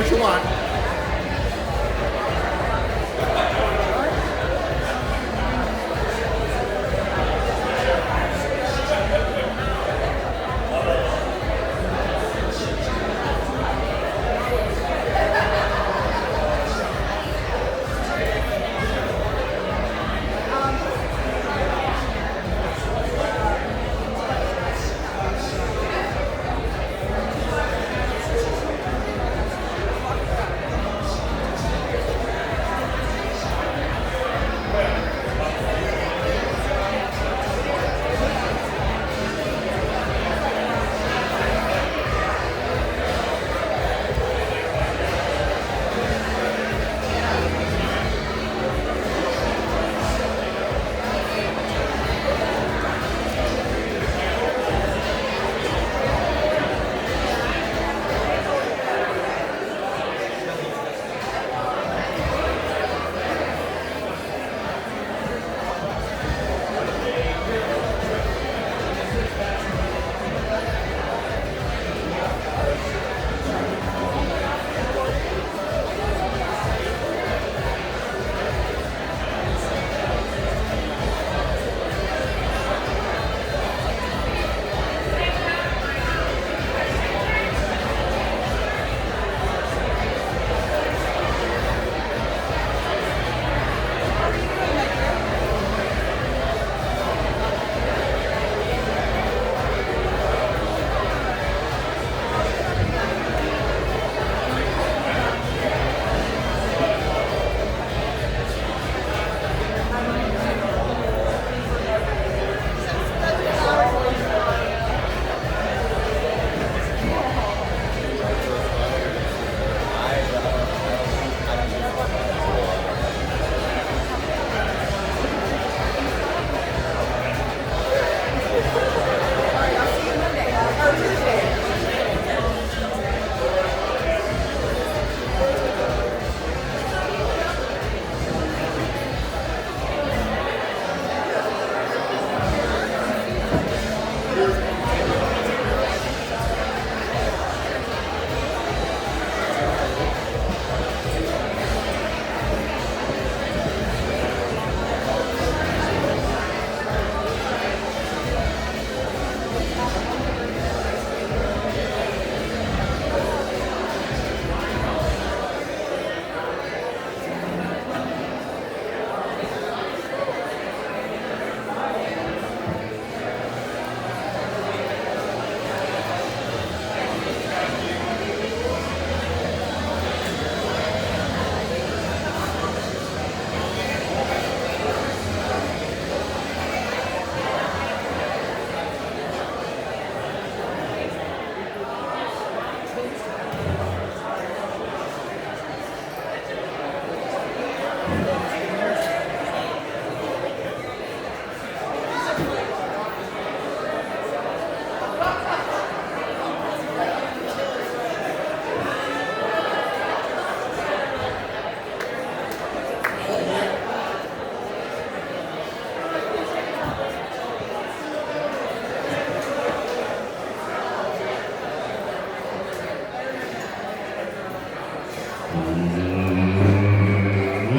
what you want.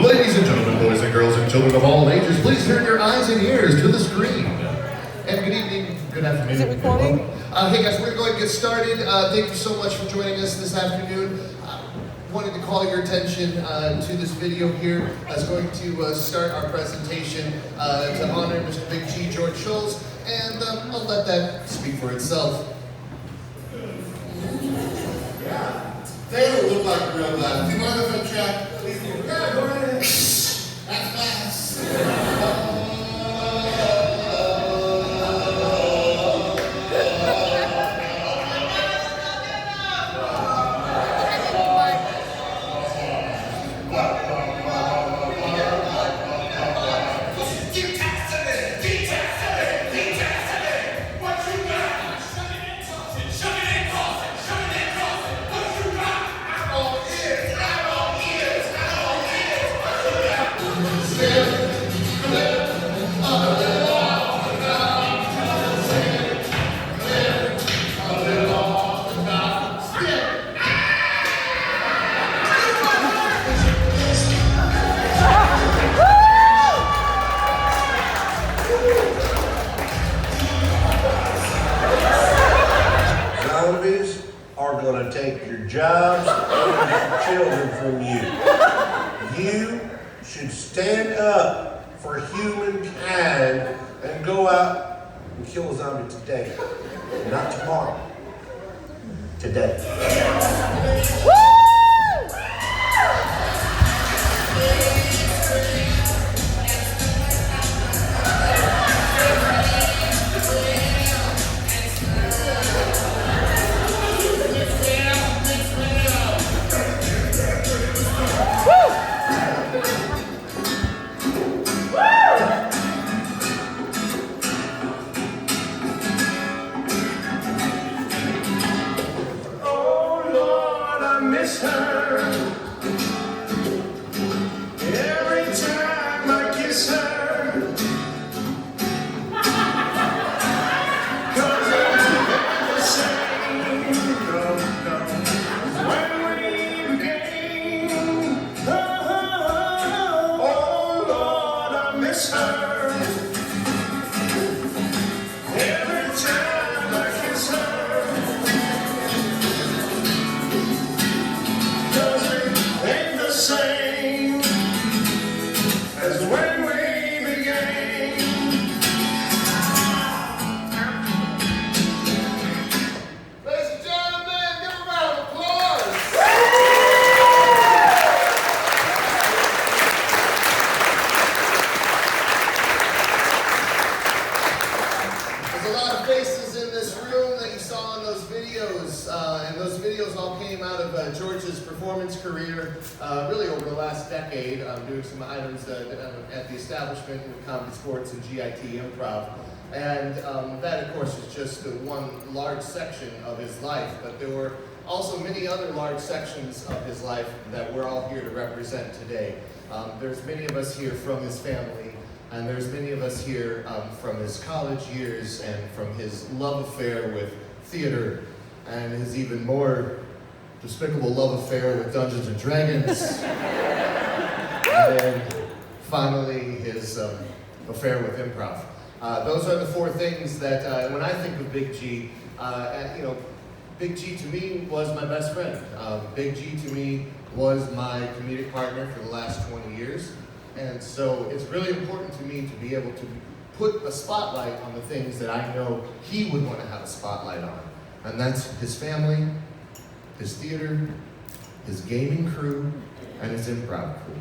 Ladies and gentlemen, boys and girls, and children of all ages, please turn your eyes and ears to the screen. And good evening, good afternoon. Is it recording? Hey guys, we're going to go ahead and get started. Thank you so much for joining us this afternoon. Wanted to call your attention to this video here. I was going to start our presentation to honor Mr. Big G, George Schulz, and I'll let that speak for itself. They don't look like real life. Do you mind if I check? Yeah, go right ahead. That's fast. going to take your jobs and your children from you. You should stand up for humankind and go out and kill a zombie today. Not tomorrow. Today. Miss her every time I kiss her, 'cause it's the same. No, when we began. Oh Lord, I miss her every time I kiss her. Same as when we began. Ladies and gentlemen, give a round of applause. There's a lot of faces in this room that you saw in those videos, and those videos all came out of George's performance career, really over the last decade, doing some items at the establishment with Comedy Sports and GIT Improv. And that, of course, is just one large section of his life, but there were also many other large sections of his life that we're all here to represent today. There's many of us here from his family, and there's many of us here from his college years and from his love affair with theater and his even more despicable love affair with Dungeons and Dragons. And then finally his affair with improv. Those are the four things that when I think of Big G, Big G to me was my best friend. Big G to me was my comedic partner for the last 20 years. And so it's really important to me to be able to put a spotlight on the things that I know he would want to have a spotlight on. And that's his family, his theater, his gaming crew, and his improv crew.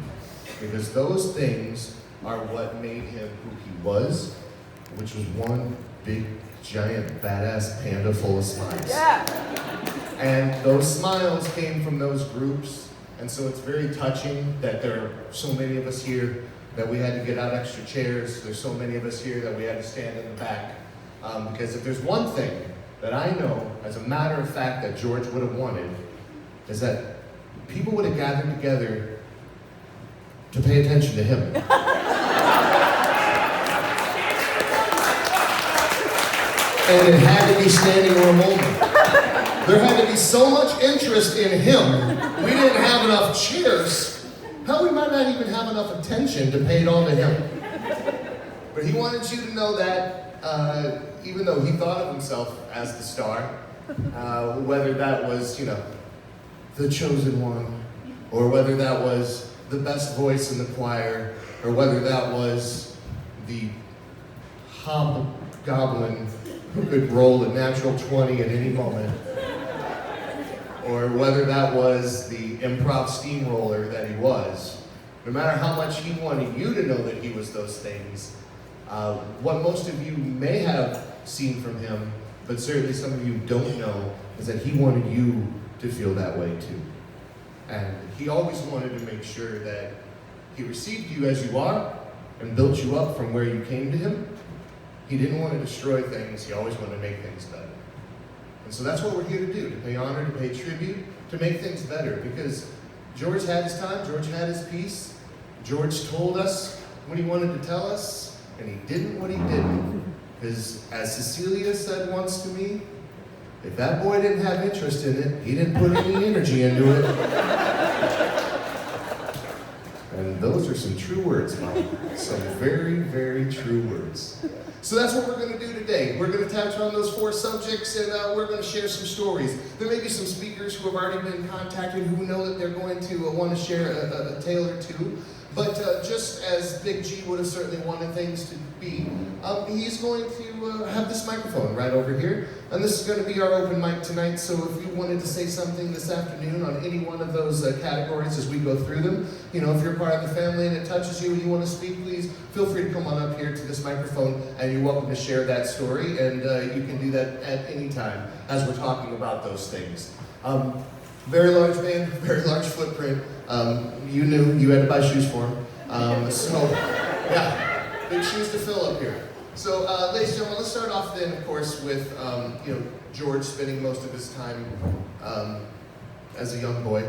Because those things are what made him who he was, which was one big, giant, badass panda full of smiles. Yeah. And those smiles came from those groups, and so it's very touching that there are so many of us here that we had to get out extra chairs. There's so many of us here that we had to stand in the back. Because if there's one thing that I know, as a matter of fact, that George would have wanted, is that people would have gathered together to pay attention to him. And it had to be standing room only. There had to be so much interest in him, we didn't have enough chairs. Hell, we might not even have enough attention to pay it all to him. But he wanted you to know that even though he thought of himself as the star, whether that was, the chosen one, or whether that was the best voice in the choir, or whether that was the hobgoblin who could roll a natural 20 at any moment, or whether that was the improv steamroller that he was. No matter how much he wanted you to know that he was those things, what most of you may have seen from him, but certainly some of you don't know, is that he wanted you to feel that way too. And he always wanted to make sure that he received you as you are and built you up from where you came to him. He didn't want to destroy things, he always wanted to make things better. And so that's what we're here to do, to pay honor, to pay tribute, to make things better. Because George had his time, George had his piece. George told us what he wanted to tell us, and he didn't what he didn't. Because as Cecilia said once to me, if that boy didn't have interest in it, he didn't put any energy into it. And those are some true words, Mom. Some very, very true words. So that's what we're going to do today. We're going to touch on those 4 subjects, and we're going to share some stories. There may be some speakers who have already been contacted who know that they're going to want to share a tale or two. But just as Big G would have certainly wanted things to be, he's going to have this microphone right over here. And this is going to be our open mic tonight, so if you wanted to say something this afternoon on any one of those categories as we go through them, you know, if you're part of the family and it touches you and you want to speak, please feel free to come on up here to this microphone, and you're welcome to share that story, and you can do that at any time as we're talking about those things. Very large man, very large footprint. You knew you had to buy shoes for him. So, yeah, big shoes to fill up here. So, ladies and gentlemen, let's start off then, of course, with George spending most of his time as a young boy.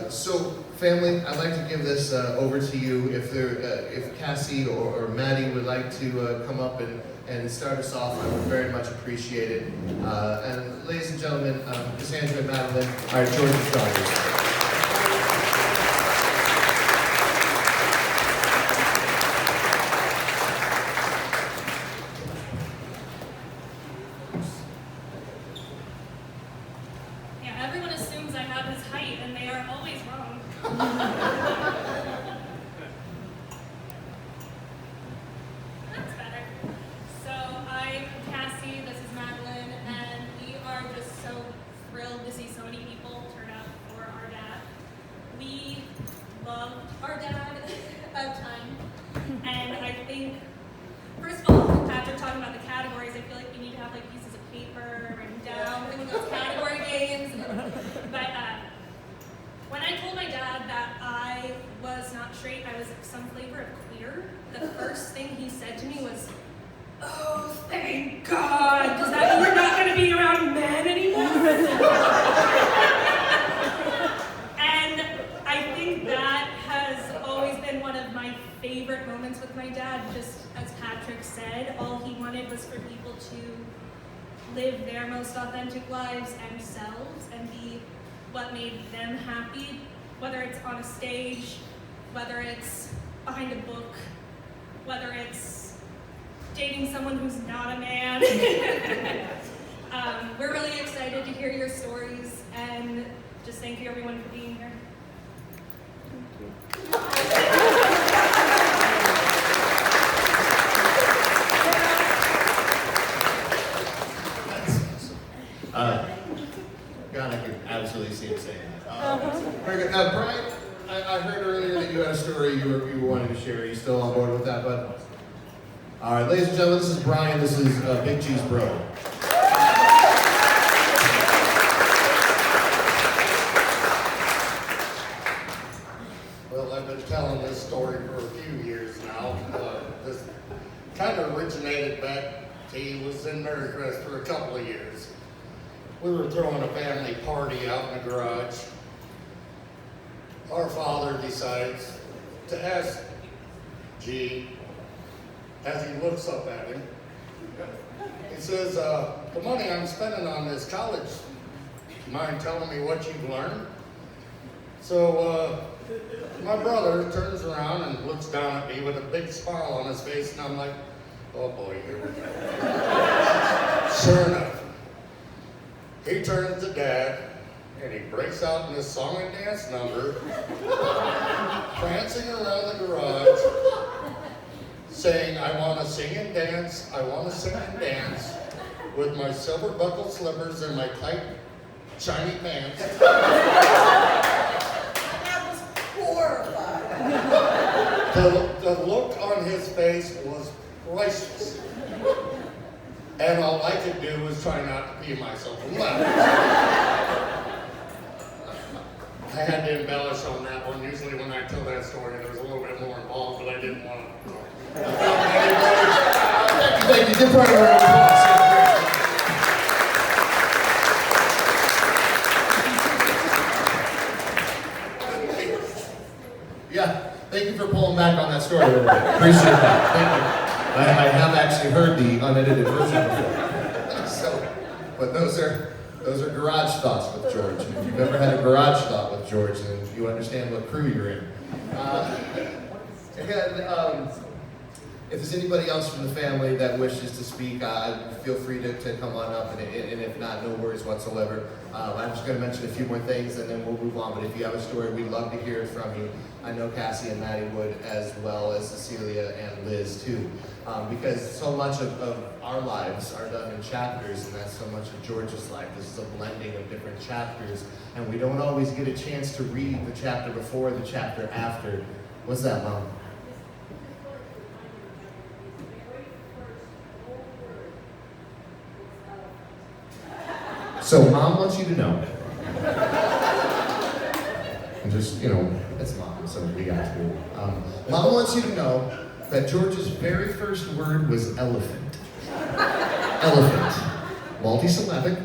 So, family, I'd like to give this over to you. If Cassie or Maddie would like to come up and start us off, I would very much appreciate it. And ladies and gentlemen, Cassandra and Madeline are George's daughters. Live their most authentic lives and selves and be what made them happy, whether it's on a stage, whether it's behind a book, whether it's dating someone who's not a man. We're really excited to hear your stories, and just thank you everyone for being here. God, I can absolutely see him saying that. Very good. Brian, I heard earlier that you had a story you wanted to share. Are you still on board with that, bud? All right, ladies and gentlemen, this is Brian. This is Big G's bro. Well, I've been telling this story for a few years now. This kind of originated back. He was in Marycrest for a couple of years. We were throwing a family party out in the garage. Our father decides to ask G, as he looks up at him, he says, the money I'm spending on this college, do you mind telling me what you've learned? So my brother turns around and looks down at me with a big smile on his face, and I'm like, oh boy, here we go. Sure enough, he turns to Dad, and he breaks out in this song and dance number, prancing around the garage, saying, I want to sing and dance, I want to sing and dance, with my silver buckled slippers and my tight, shiny pants. That was horrifying. The look on his face was priceless. And all I could do was try not to pee myself and laugh. I had to embellish on that one. Usually when I tell that story, there was a little bit more involved, but I didn't want to. Thank you. Give Brian a round of applause. Yeah, thank you for pulling back on that story a little bit. Appreciate that. Thank you. I have actually heard the unedited version before. But those are garage thoughts with George. If you've ever had a garage thought with George, then you understand what crew you're in. And if there's anybody else from the family that wishes to speak, feel free to come on up, and if not, no worries whatsoever. I'm just going to mention a few more things, and then we'll move on. But if you have a story, we'd love to hear it from you. I know Cassie and Maddie would, as well as Cecilia and Liz too, because so much of our lives are done in chapters, and that's so much of George's life. This is a blending of different chapters, and we don't always get a chance to read the chapter before, the chapter after. What's that, Mom? So Mom wants you to know, and just, it's Mom, so we got to. Mom wants you to know that George's very first word was elephant. Elephant. Multisyllabic.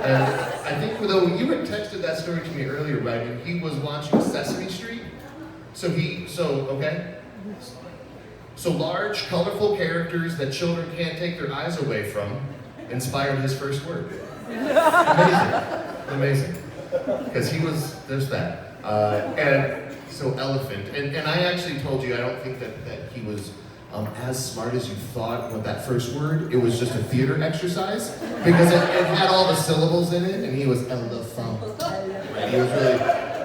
And I think, though, you had texted that story to me earlier, right? And he was watching Sesame Street. So large, colorful characters that children can't take their eyes away from inspired his first word. Amazing. Because there's that. And so elephant. And I actually told you, I don't think that he was as smart as you thought with that first word. It was just a theater exercise because it had all the syllables in it, and he was elephant. Right? He was really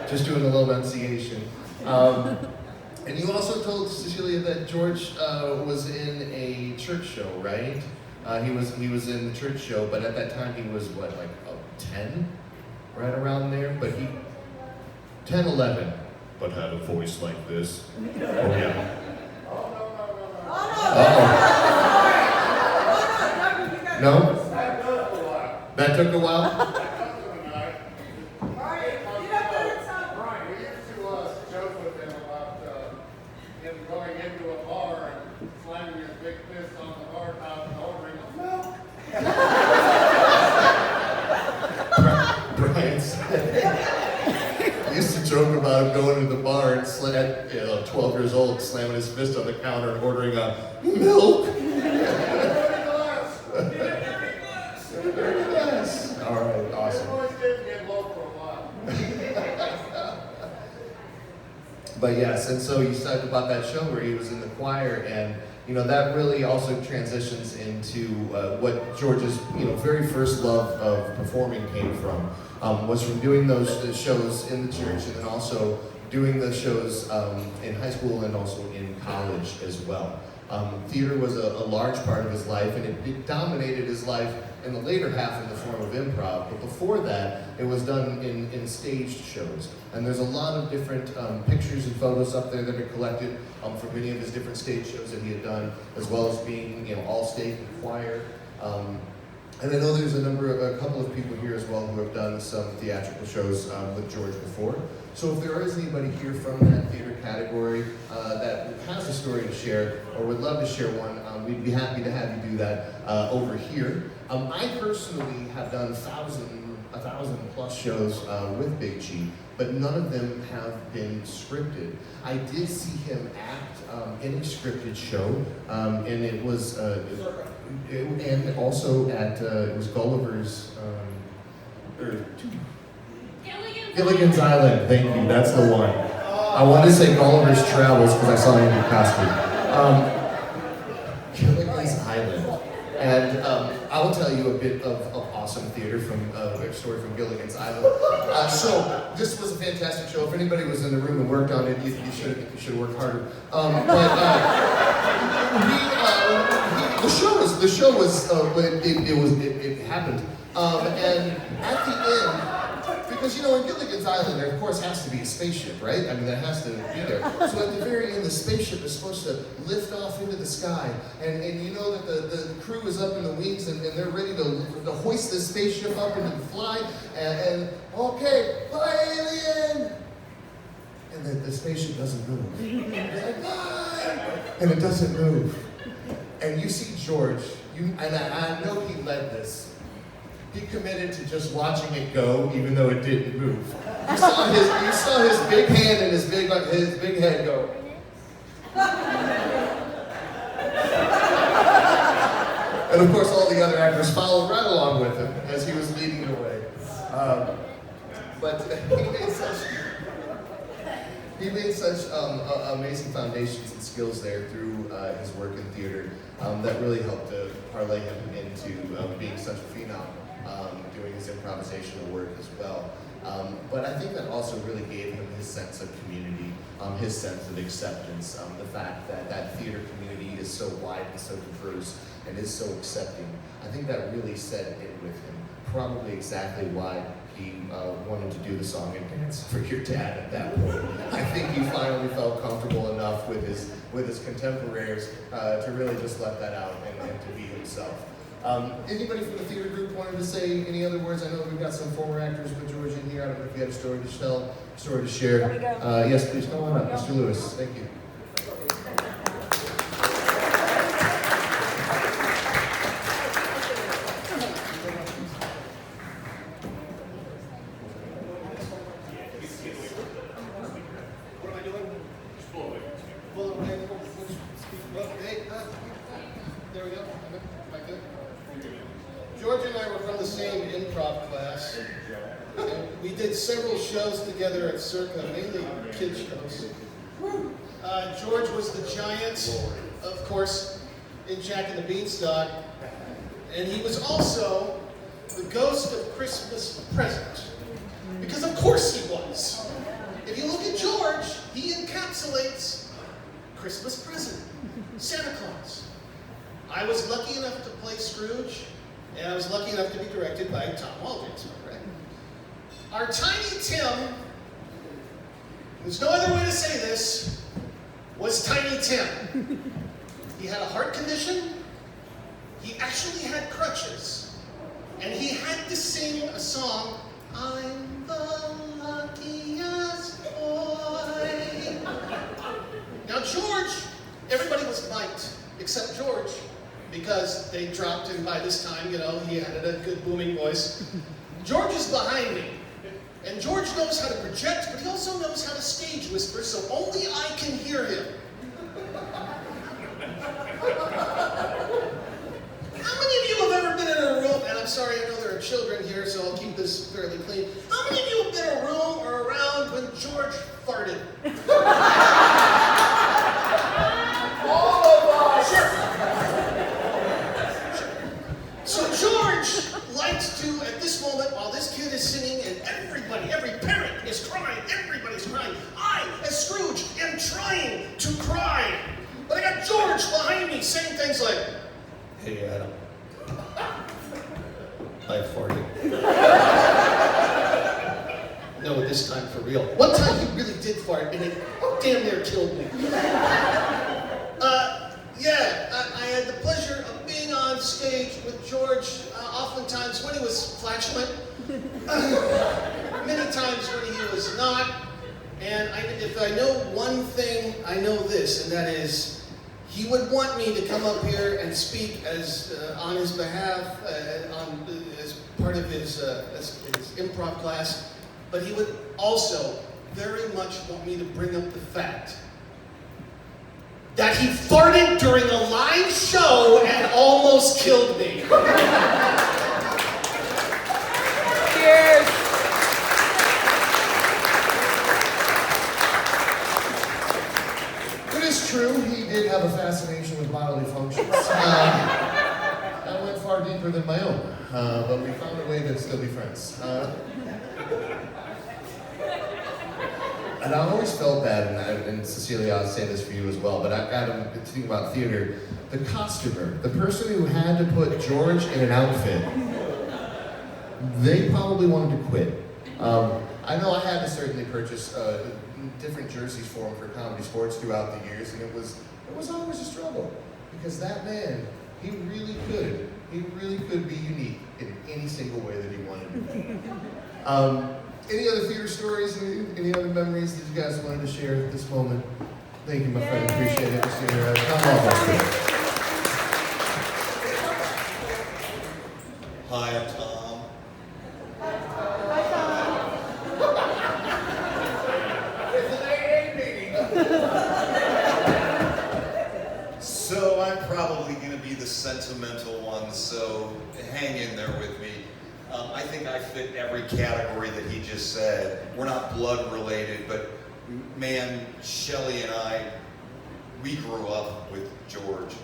just doing a little enunciation. And you also told Cecilia that George was in a church show, right? He was in the church show, but at that time he was, 10? Right around there? But 10, 11. But had a voice like this. Oh, yeah. No? That took a while? Going into a bar and slamming his big fist on the bar top and ordering milk. Brian said he used to joke about him going to the bar and 12 years old, slamming his fist on the counter and ordering a milk. Yes. All right, awesome. But yes, and so you said about that show where he was in the choir, and that really also transitions into what George's very first love of performing came from. Was from doing those shows in the church, and then also doing the shows in high school and also in college as well. Theater was a large part of his life, and it dominated his life in the later half in the form of improv. But before that, it was done in staged shows. And there's a lot of different pictures and photos up there that are collected from many of his different stage shows that he had done, as well as being all state and choir. And I know there's a couple of people here as well who have done some theatrical shows with George before. So if there is anybody here from that theater category that has a story to share or would love to share one, we'd be happy to have you do that over here. I personally have done 1,000 plus shows with Big G, but none of them have been scripted. I did see him act in a scripted show, and it was, and also at, it was Gulliver's, Gilligan's Island, thank you, that's the one. I wanted to say Gulliver's Travels because I saw Andy Koski. Gilligan's Island. And I will tell you a bit of awesome theater from a story from Gilligan's Island. So this was a fantastic show. If anybody was in the room and worked on it, you should work harder. The show was it happened. And at the end, because in Gilligan's Island there of course has to be a spaceship, right? I mean that has to be there. So at the very end the spaceship is supposed to lift off into the sky, and you know that the crew is up in the wings and they're ready to hoist this spaceship up and fly and okay, bye alien! And the spaceship doesn't move. It's like, bye! And it doesn't move. And you see George, and I know he led this. He committed to just watching it go, even though it didn't move. You saw his big hand and his big head go. And of course, all the other actors followed right along with him as he was leading the way. But He made such amazing foundations and skills there through his work in theater that really helped to parlay him into being such a phenom, doing his improvisational work as well. But I think that also really gave him his sense of community, his sense of acceptance, the fact that that theater community is so wide and so diverse and is so accepting. I think that really set in with him, probably exactly why he wanted to do the song and dance for your dad at that point. I think he finally felt comfortable enough with his contemporaries to really just let that out and to be himself. Anybody from the theater group wanted to say any other words? I know we've got some former actors with George in here. I don't know if you had a story to tell, story to share. There we go. Yes, please come on up, Mr. Lewis. Thank you. There we go. Am I good? George and I were from the same improv class. And we did several shows together at Circa, mainly kid shows. George was the giant, of course, in Jack and the Beanstalk. And he was also the ghost of Christmas Present. Because of course he was. If you look at George, he encapsulates Christmas Present, Santa Claus. I was lucky enough to play Scrooge, and I was lucky enough to be directed by Tom Waldron, correct? Our Tiny Tim, there's no other way to say this, was Tiny Tim. He had a heart condition, he actually had crutches, and he had to sing a song, I'm the luckiest boy. Now George, everybody was liked, except George, because they dropped him by this time, you know, he had a good booming voice. George is behind me, and George knows how to project, but he also knows how to stage whisper, so only I can hear him. How many of you have ever been in a room, and I'm sorry, I know there are children here, so I'll keep this fairly clean. How many of you have been in a room or around when George farted? All of us. So George likes to, at this moment, while this kid is singing and everybody, every parent is crying, everybody's crying, I, as Scrooge, am trying to cry. But I got George behind me saying things like, hey Adam, I farted. No, this time for real. One time he really did fart and it damn near killed me. I had the pleasure of being on stage with George, oftentimes when he was flatulent, many times when he was not. And if I know one thing, I know this, and that is, he would want me to come up here and speak as on his behalf, as part of his improv class, but he would also very much want me to bring up the fact that he farted during a live show and almost killed me. Cheers. It is true, he did have a fascination with bodily functions. I went far deeper than my own, but we found a way to still be friends. And I always felt bad, and Cecilia, I'll say this for you as well, but Adam, thinking about theater, the costumer, the person who had to put George in an outfit, they probably wanted to quit. I know I had to certainly purchase different jerseys for him for comedy sports throughout the years, and it was always a struggle, because that man, he really could be unique in any single way that he wanted to be. Any other theater stories, any other memories that you guys wanted to share at this moment? Thank you, my friend. Appreciate it. Mr. Come on. Hi, I'm Tom. It's an AA meeting. So I'm probably going to be the sentimental one, so hang in there with me. I think I fit every category that he just said. We're not blood related, but man, Shelly and I, we grew up with George.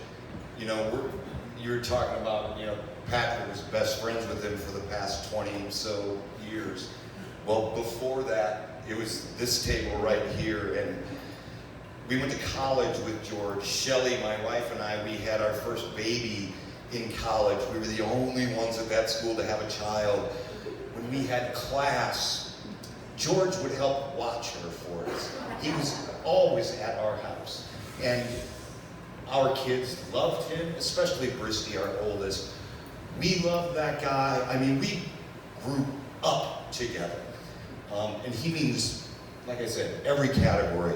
You know, you were talking about, you know, Patrick was best friends with him for the past 20 so years. Well, before that, it was this table right here, and we went to college with George. Shelly, my wife, and I, we had our first baby in college. We were the only ones at that school to have a child. When we had class, George would help watch her for us. He was always at our house. And our kids loved him, especially Bristy, our oldest. We loved that guy. I mean, we grew up together. And he means, like I said, every category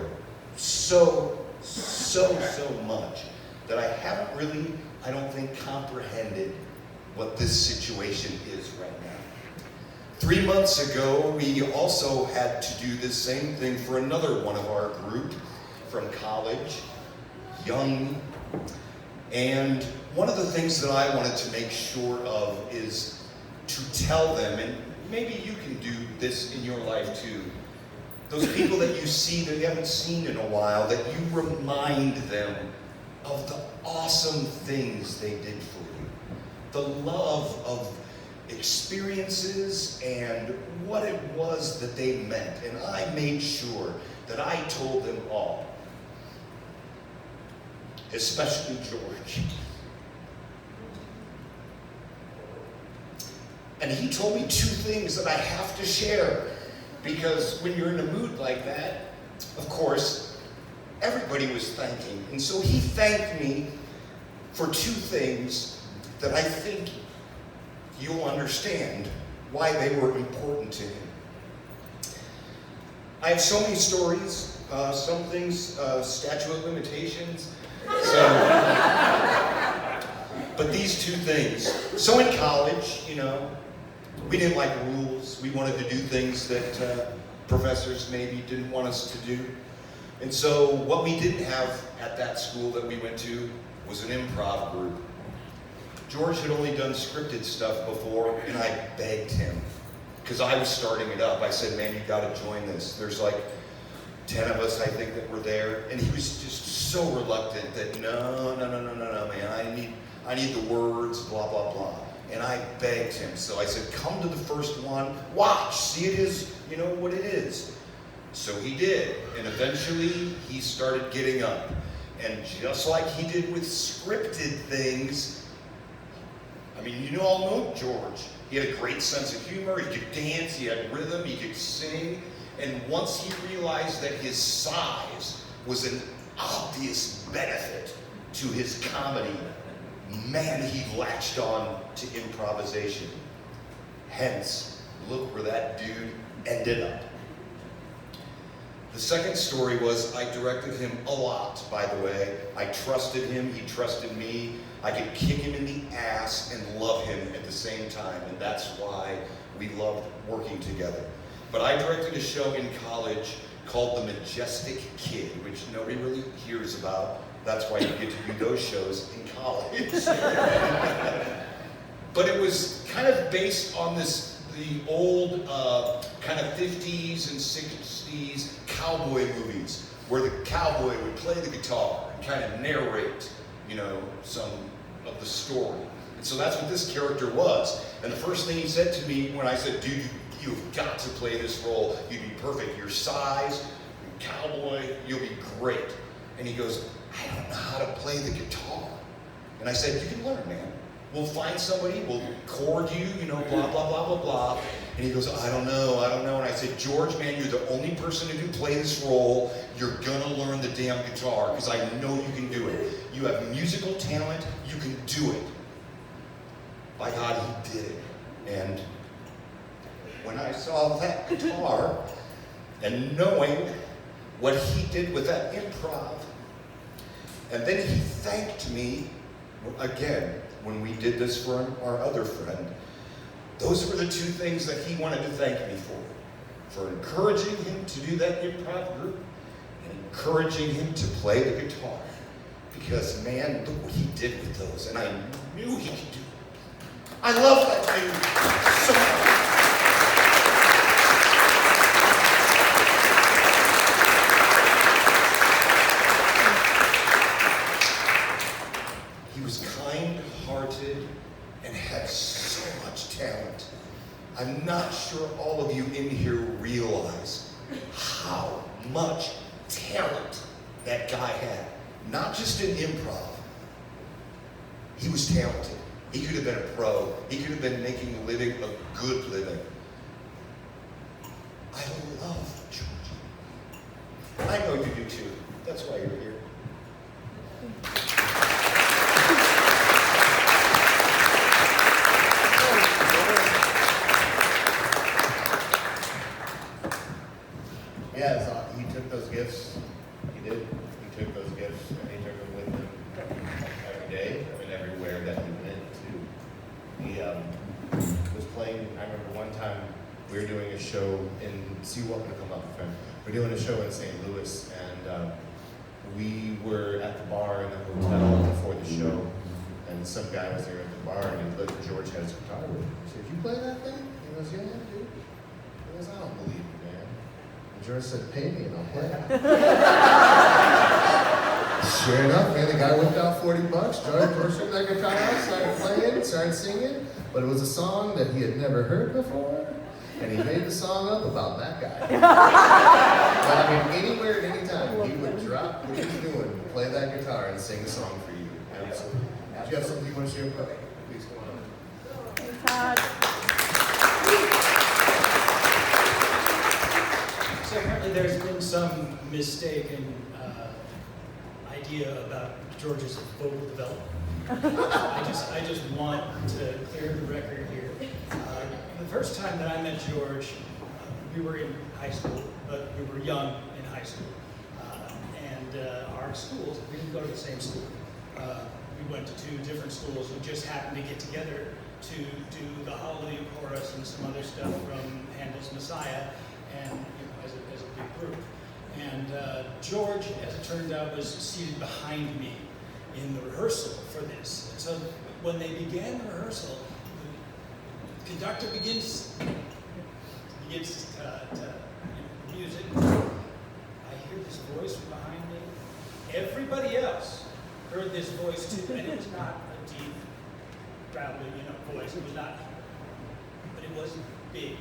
so much that I haven't really, I don't think, comprehended what this situation is right now. 3 months ago, we also had to do this same thing for another one of our group from college, young. And one of the things that I wanted to make sure of is to tell them, and maybe you can do this in your life too, those people that you see that you haven't seen in a while, that you remind them of the awesome things they did for you. The love of experiences and what it was that they meant. And I made sure that I told them all, especially George. And he told me 2 things that I have to share, because when you're in a mood like that, of course, everybody was thanking. And so he thanked me for 2 things that I think you'll understand why they were important to him. I have so many stories, some things, statute of limitations. But these 2 things. So in college, you know, we didn't like rules. We wanted to do things that professors maybe didn't want us to do. And so what we didn't have at that school that we went to was an improv group. George had only done scripted stuff before, and I begged him, because I was starting it up. I said, man, you gotta join this. There's like 10 of us, I think, that were there. And he was just so reluctant that no, man, I need the words, blah, blah, blah. And I begged him. So I said, come to the first one, watch, see it is, you know, what it is. So he did. And eventually he started getting up. And just like he did with scripted things, I mean, you all know George. He had a great sense of humor, he could dance, he had rhythm, he could sing. And once he realized that his size was an obvious benefit to his comedy, man, he latched on to improvisation. Hence, look where that dude ended up. The second story was I directed him a lot, by the way. I trusted him, he trusted me. I could kick him in the ass and love him at the same time, and that's why we loved working together. But I directed a show in college called The Majestic Kid, which nobody really hears about. That's why you get to do those shows in college. But it was kind of based on the old kind of 50s and 60s cowboy movies, where the cowboy would play the guitar and kind of narrate, you know, some of the story. And so that's what this character was. And the first thing he said to me when I said, dude, you've got to play this role. You'd be perfect. Your size, cowboy, you'll be great. And he goes, I don't know how to play the guitar. And I said, you can learn, man. We'll find somebody, we'll chord you, you know, blah, blah, blah, blah, blah. And he goes, I don't know. And I said, George, man, you're the only person who can play this role. You're gonna learn the damn guitar, because I know you can do it. You have musical talent, you can do it. By God, he did it. And when I saw that guitar, and knowing what he did with that improv, and then he thanked me again when we did this for our other friend. Those were the 2 things that he wanted to thank me for encouraging him to do that improv group and encouraging him to play the guitar. Because man, look what he did with those, and I knew he could do it. I love that dude so much. I'm not sure all of you in here realize how much talent that guy had. Not just in improv. He was talented. He could have been a pro. He could have been making a living, a good living. I love George. I know you do too. That's why you're here. Yeah, so he took those gifts. He did. He took those gifts and he took them with him every day and everywhere that he went to. He was playing. I remember one time we were doing a show in. So you're welcome to come up, friend. We're doing a show in St. Louis, and we were at the bar in the hotel before the show, and some guy was there at the bar, and he looked. George had his guitar with him. He said, "You play that thing?" He goes, "Yeah, dude." He goes, "I don't believe you, man." And George said, "Pay me and I'll play it." Sure enough, man, the guy whipped out $40. George took that guitar out, started playing, started singing, but it was a song that he had never heard before, and he made the song up about that guy. But I mean, anywhere at any time, he would drop what he was doing, play that guitar, and sing a song for you. Absolutely. Do you have something you want to share about? Please come on. So apparently there's been some mistaken idea about George's vocal development. I just want to clear the record here. The first time that I met George, we were in high school, but we were young in high school. And our schools, we didn't go to the same school. We went to two different schools who just happened to get together to do the Hallelujah Chorus and some other stuff from Handel's Messiah, and as a big group. And George, as it turned out, was seated behind me in the rehearsal for this. And so when they began the rehearsal, the conductor begins music. I hear this voice from behind me. Everybody else heard this voice too, and it was not a deep, gravelly, voice. It was not, but it wasn't big.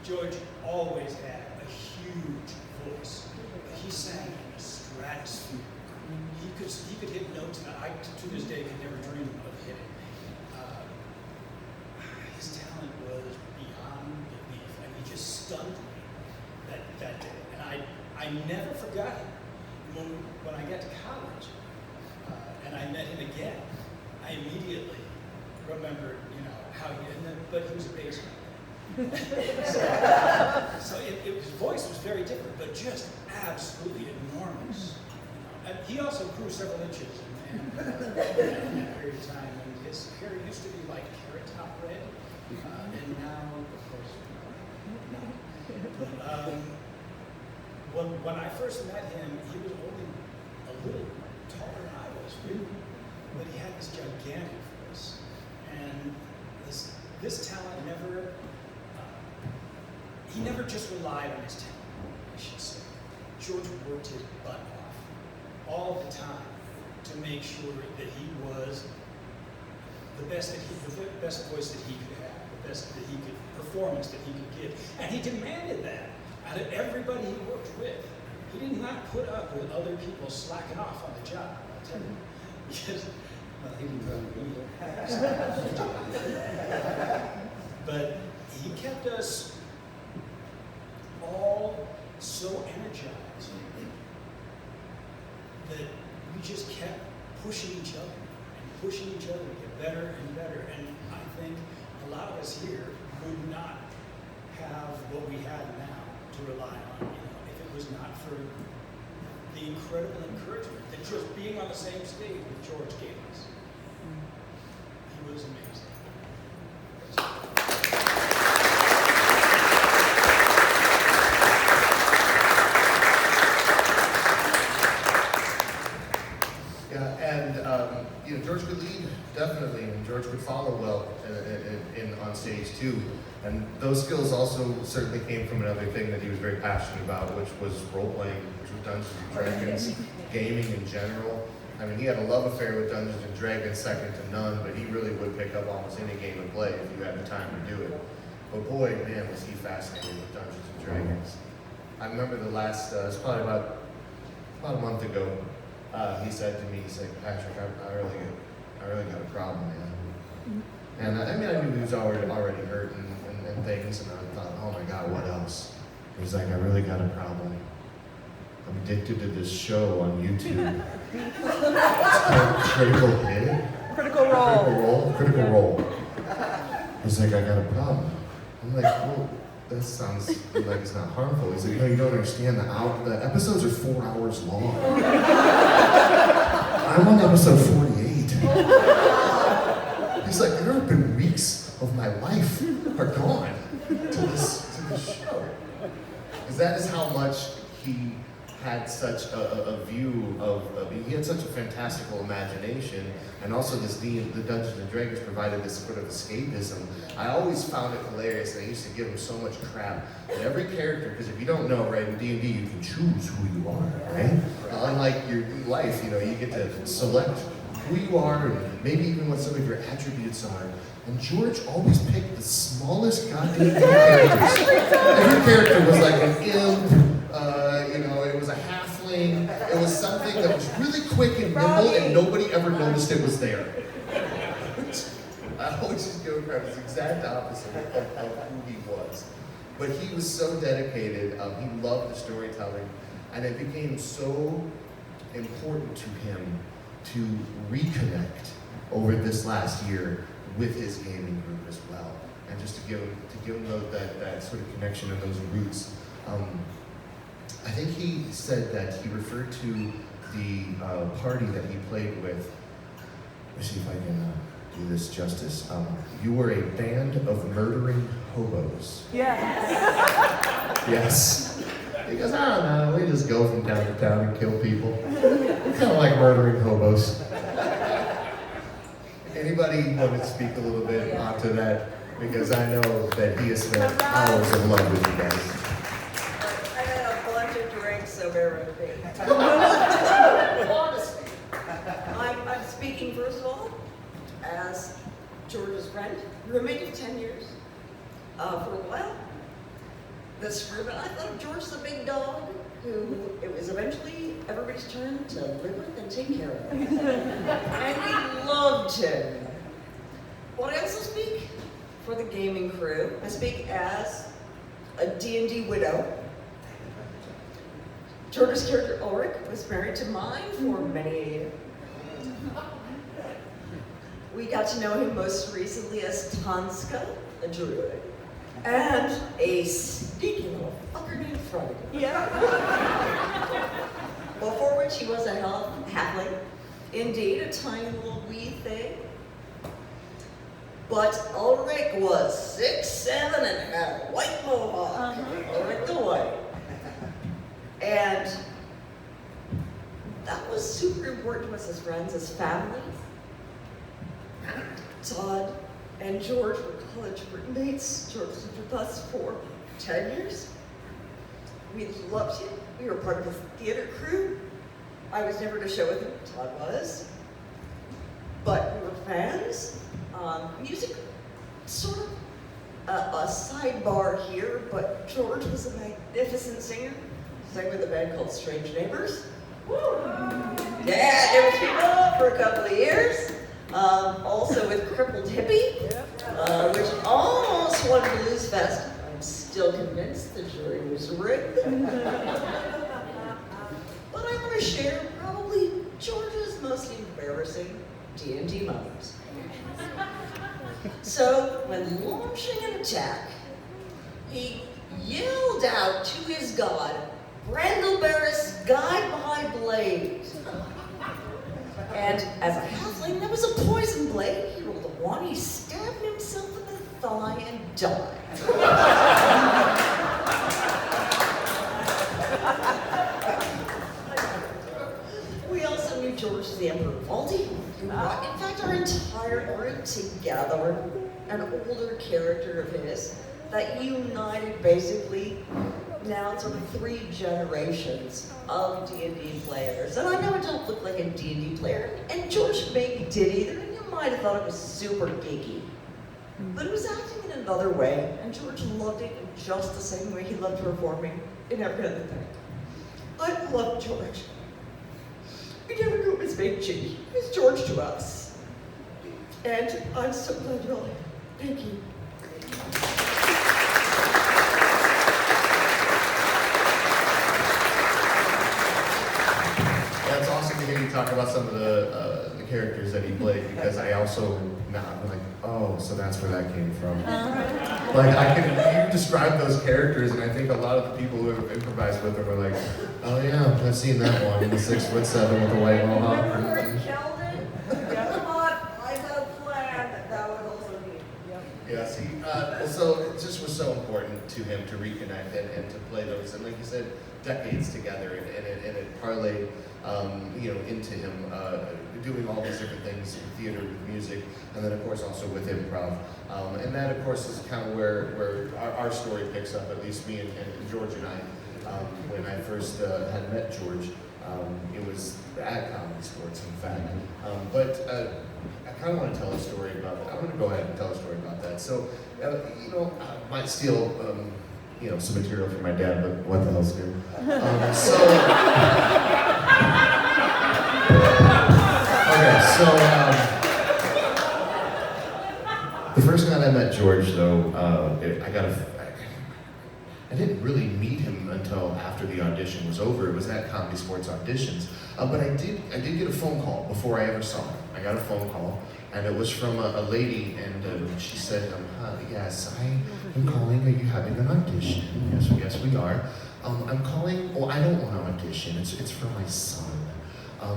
George always had a huge voice. He sang in a stratosphere. He could hit notes that I, to this day, could never dream of hitting. His talent was beyond belief, and he just stunned me that day. And I never forgot him. When I got to college, and I met him again, I immediately remembered, how he did it, but he was a bass player. so his voice was very different, but just absolutely enormous. And he also grew several inches in that period of time. And his hair used to be like carrot top red, and now, of course, not. But when I first met him, he was only a little taller than I was, really. But he had this gigantic voice, and this talent never. He never just relied on his talent, I should say. George worked his butt off all the time to make sure that he was the best voice that he could have, the best that he could, performance that he could give. And he demanded that out of everybody he worked with. He did not put up with other people slacking off on the job, I'll tell you. Because, well, he didn't put up with me. But he kept us all so energized that we just kept pushing each other to get better and better. And I think a lot of us here would not have what we have now to rely on, if it was not for the incredible encouragement that just being on the same stage with George gave us. He was amazing. George could lead, definitely, and George could follow well on stage too. And those skills also certainly came from another thing that he was very passionate about, which was role-playing, which was Dungeons & Dragons, gaming in general. I mean, he had a love affair with Dungeons & Dragons, second to none, but he really would pick up almost any game and play if you had the time to do it. But boy, man, was he fascinated with Dungeons and Dragons. I remember the last, it's probably about a month ago, he said to me, he's like, Patrick, I really got a problem, man. And I mean, I knew he was already hurt and things, and I thought, oh my God, what else? He's like, I really got a problem. I'm addicted to this show on YouTube. It's called Critical Hit. Critical Role. Critical Role. He's like, I got a problem. I'm like, well, that sounds like it's not harmful. He's like, no, you don't understand. The episodes are 4 hours long. I'm on episode 48. He's like, there have been weeks of my life are gone to this show. Because that is how much he had such a view of, he had such a fantastical imagination, and also the Dungeons and Dragons provided this sort of escapism. I always found it hilarious, and I used to give him so much crap. That every character, because if you don't know, right, in D&D you can choose who you are, right? Unlike your life, you know, you get to select who you are, and maybe even what some of your attributes are. And George always picked the smallest goddamn characters. Every character was like an imp, you know, it was a halfling, it was something that was really quick and nimble, and nobody ever noticed it was there. I always just go crap, it's the exact opposite of who he was. But he was so dedicated, he loved the storytelling, and it became so important to him to reconnect over this last year with his gaming group as well, and just to give him that sort of connection and those roots. I think he said that he referred to the party that he played with. Let me see if I can do this justice. You were a band of murdering hobos. Yes. Yes. Because I don't know, we just go from town to town and kill people. We kind of like murdering hobos. Anybody want to speak a little bit onto that? Because I know that he has spent hours of love with you guys. I had a bunch of drinks, so bear with me. I'm speaking, first of all, as George's friend, roommate of 10 years. For a while, this group, and I thought of George as a big dog who it was eventually everybody's turn to live with and take care of. And we loved him. But I also speak for the gaming crew. I speak as a D&D widow. George's character Ulrich was married to mine for many a year. We got to know him most recently as Tanska, a druid, and a sneaky little fucker named Friday. Yeah. Before which he was a halfling. Indeed, a tiny little wee thing. But Ulrich was 6'7" and had a white mohawk. Ulrich the White. And that was super important to us as friends, as family. Todd and George were college roommates. George lived with us for 10 years. We loved him. We were part of his theater crew. I was never to show with him, Todd was. But we were fans. Music, sort of a sidebar here, but George was a magnificent singer. Sang with a band called Strange Neighbors. Woo! Yeah, there was people for a couple of years. Also with Crippled Hippie, which almost won Blues Fest. I'm still convinced the jury was rigged. But I want to share probably George's most embarrassing D&D moments. So, when launching an attack, he yelled out to his god, Brandlebarus, guide my blade. And as a halfling, that was a poison blade. He rolled a 1, he stabbed himself in the thigh and died. We also knew George as the Emperor Valdi. In fact, our entire group together, an older character of his, that united basically now sort of 3 generations of D&D players. And I know I don't look like a D&D player, and George maybe did either, and you might have thought it was super geeky. but he was acting in another way, and George loved it in just the same way he loved performing in every other thing. I love George. We never knew him as Big G. He was George to us. And I'm so glad you're all here. Thank you. Yeah, it's awesome to hear you talk about some of the characters that he played, because I also, I'm like, oh, so that's where that came from. Like, you describe those characters, and I think a lot of the people who have improvised with them are like, oh yeah, I've seen that one, the 6'7" with the white mohawk. Come on, I got a plan. That would also be. Yeah, see, so it just was so important to him to reconnect and to play those, and like you said, decades together, and it parlayed, into him doing all these different things in theater, with music, and then of course also with improv. And that of course is kind of where our story picks up, at least me and George and I. When I first had met George, it was at Comedy Sports, in fact. But I kind of want to tell a story about that. I'm going to go ahead and tell a story about that. So, I might steal, some material from my dad, but what the hell's new? The first night I met George, though, I didn't really meet him until after the audition was over. It was at Comedy Sports auditions. But I did get a phone call before I ever saw him. I got a phone call, and it was from a lady, and she said, yes, I am calling. Are you having an audition? Yes, we are. I'm calling, I don't want to audition. It's for my son.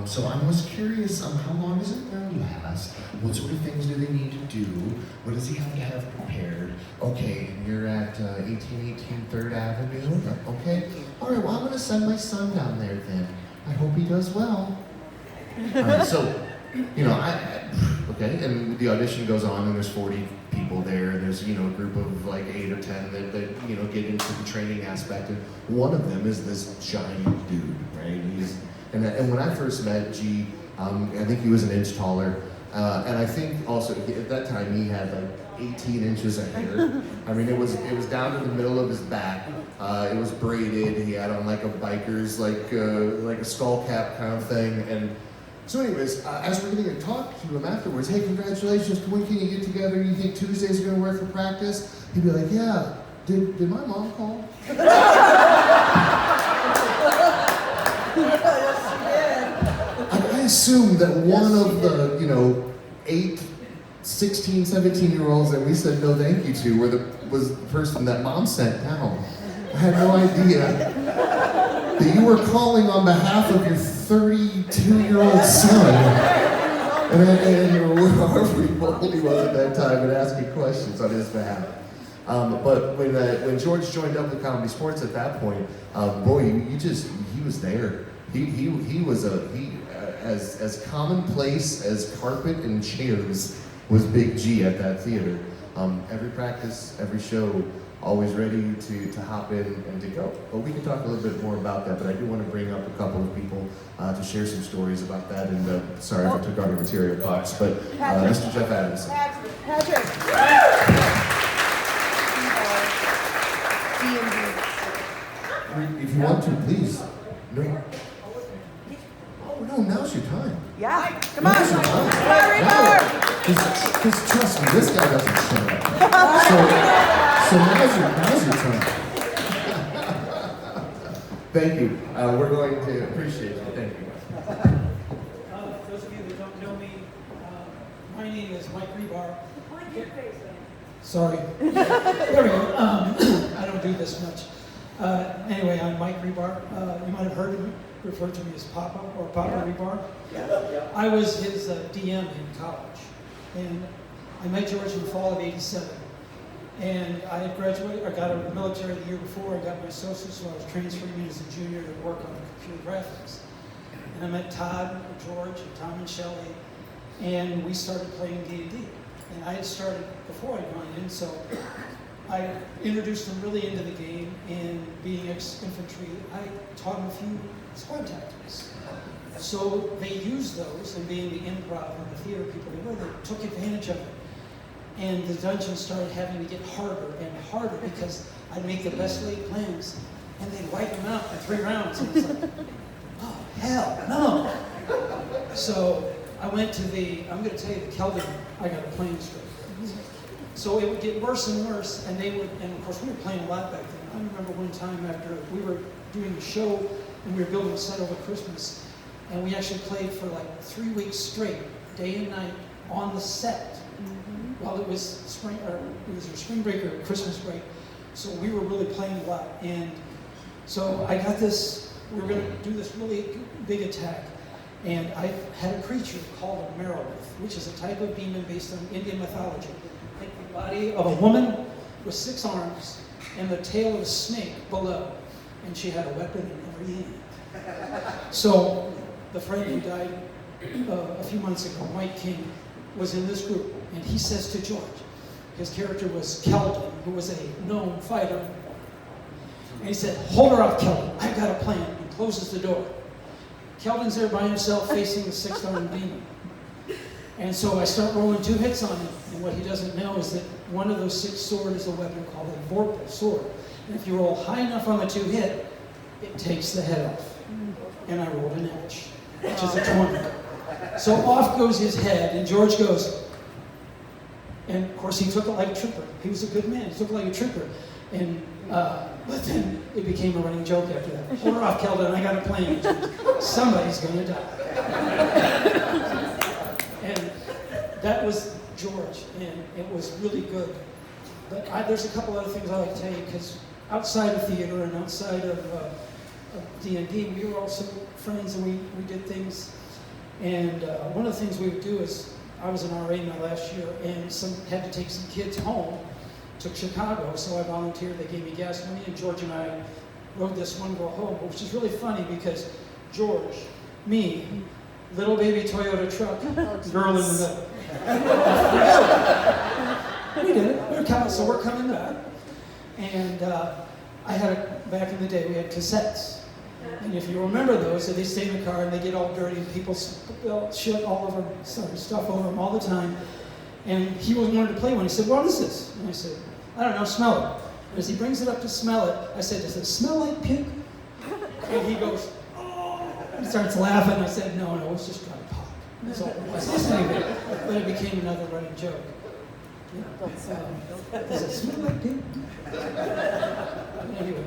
So I was curious, how long is it going to last? What sort of things do they need to do? What does he have to have prepared? Okay, and you're at 1818 3rd Avenue? Okay. All right, well, I'm going to send my son down there then. I hope he does well. All right, so, okay, and the audition goes on, and there's 40 people there, and there's, a group of like 8 or 10 that get into the training aspect, and one of them is this giant dude, right? And when I first met G, I think he was an inch taller, and I think also at that time he had like 18 inches of hair. I mean, it was down to the middle of his back. It was braided. He had on like a biker's like a skull cap kind of thing. And so, anyways, as we're getting to talk to him afterwards, hey, congratulations! When can you get together? You think Tuesdays are gonna work for practice? He'd be like, yeah. Did my mom call? I assumed that one of the, 8, 16, 17-year-olds that we said no thank you to was the person that mom sent down. I had no idea that you were calling on behalf of your 32-year-old son. And however bold he was at that time and asking questions on his behalf. But when George joined up with Comedy Sports at that point, he was there. He was as commonplace as carpet and chairs was Big G at that theater. Every practice, every show, always ready to hop in and to go. But we can talk a little bit more about that, but I do want to bring up a couple of people to share some stories about that. And sorry if I took all your material, Fox, but Mr. Jeff Adams. Patrick. If you want to, please. No. Oh no, now's your time. Yeah. Come on. Now's your time. Because trust me, this guy doesn't show up. So now's your time. Thank you. We're going to appreciate you. Thank you. Those of you that don't know me, my name is Mike Rebar. Sorry. There we go. I don't do this much. Anyway, I'm Mike Rebar. You might have heard him referred to me as Papa or Papa Rebar. Yeah. I was his DM in college. And I met George in the fall of '87. And I had graduated, I got out of the military the year before. I got my associates, so I was transferring in as a junior to work on computer graphics. And I met Todd, George, and Tom and Shelley, and we started playing D&D. And I had started before I'd gone in, so I introduced them really into the game, and being ex-infantry, I taught them a few squad tactics. So they used those, and being the improv and the theater people they were, they took advantage of it. And the dungeon started having to get harder and harder because I'd make the best laid plans, and they'd wipe them out in 3 rounds. And it's like, oh, hell no. So I went to I'm going to tell you, the Kelvin, I got a plane straight. So it would get worse and worse, and and of course we were playing a lot back then. I remember one time after we were doing a show, and we were building a set over Christmas, and we actually played for like 3 weeks straight, day and night, on the set, while it was spring, or it was a spring break or Christmas break. So we were really playing a lot, and so I got this, we were going to do this really big attack, and I had a creature called a Merilith, which is a type of demon based on Indian mythology. Think the body of a woman with 6 arms and the tail of a snake below, and she had a weapon in every hand. So the friend who died a few months ago, Mike King, was in this group, and he says to George, his character was Keldon, who was a known fighter, and he said, "Hold her off, Keldon, I've got a plan," and closes the door. Keldon's there by himself facing the 6-armed demon. And so I start rolling 2 hits on him, and what he doesn't know is that one of those 6 swords is a weapon called a vorpal sword. And if you roll high enough on the 2 hit, it takes the head off. And I rolled an edge, which is a 20. So off goes his head, and George goes, and of course he took it like a trooper. He was a good man, he took it like a trooper. And but then it became a running joke after that. Hold her off, Keldon, I got a plan. Somebody's gonna die. And that was George, and it was really good. But there's a couple other things I'd like to tell you, because outside of theater and outside of D&D, we were also friends, and we did things. And one of the things we would do is, I was an RA my last year, and had to take some kids home to Chicago, so I volunteered. They gave me gas money, and George and I rode this one girl home, which is really funny because George, me, little baby Toyota truck, girl in the middle. We did it. We're coming back. And back in the day, we had cassettes. And if you remember those, they stay in the car and they get all dirty, and people spill shit all over, stuff over them all the time. And he wanted to play one. He said, "What is this?" And I said, "I don't know, smell it." And as he brings it up to smell it, I said, "Does it smell like puke?" And he goes, "Oh." He starts laughing. I said, "No, it's just dry pop." That's all it was. But it became another running joke. Does it smell like puke? Anyway,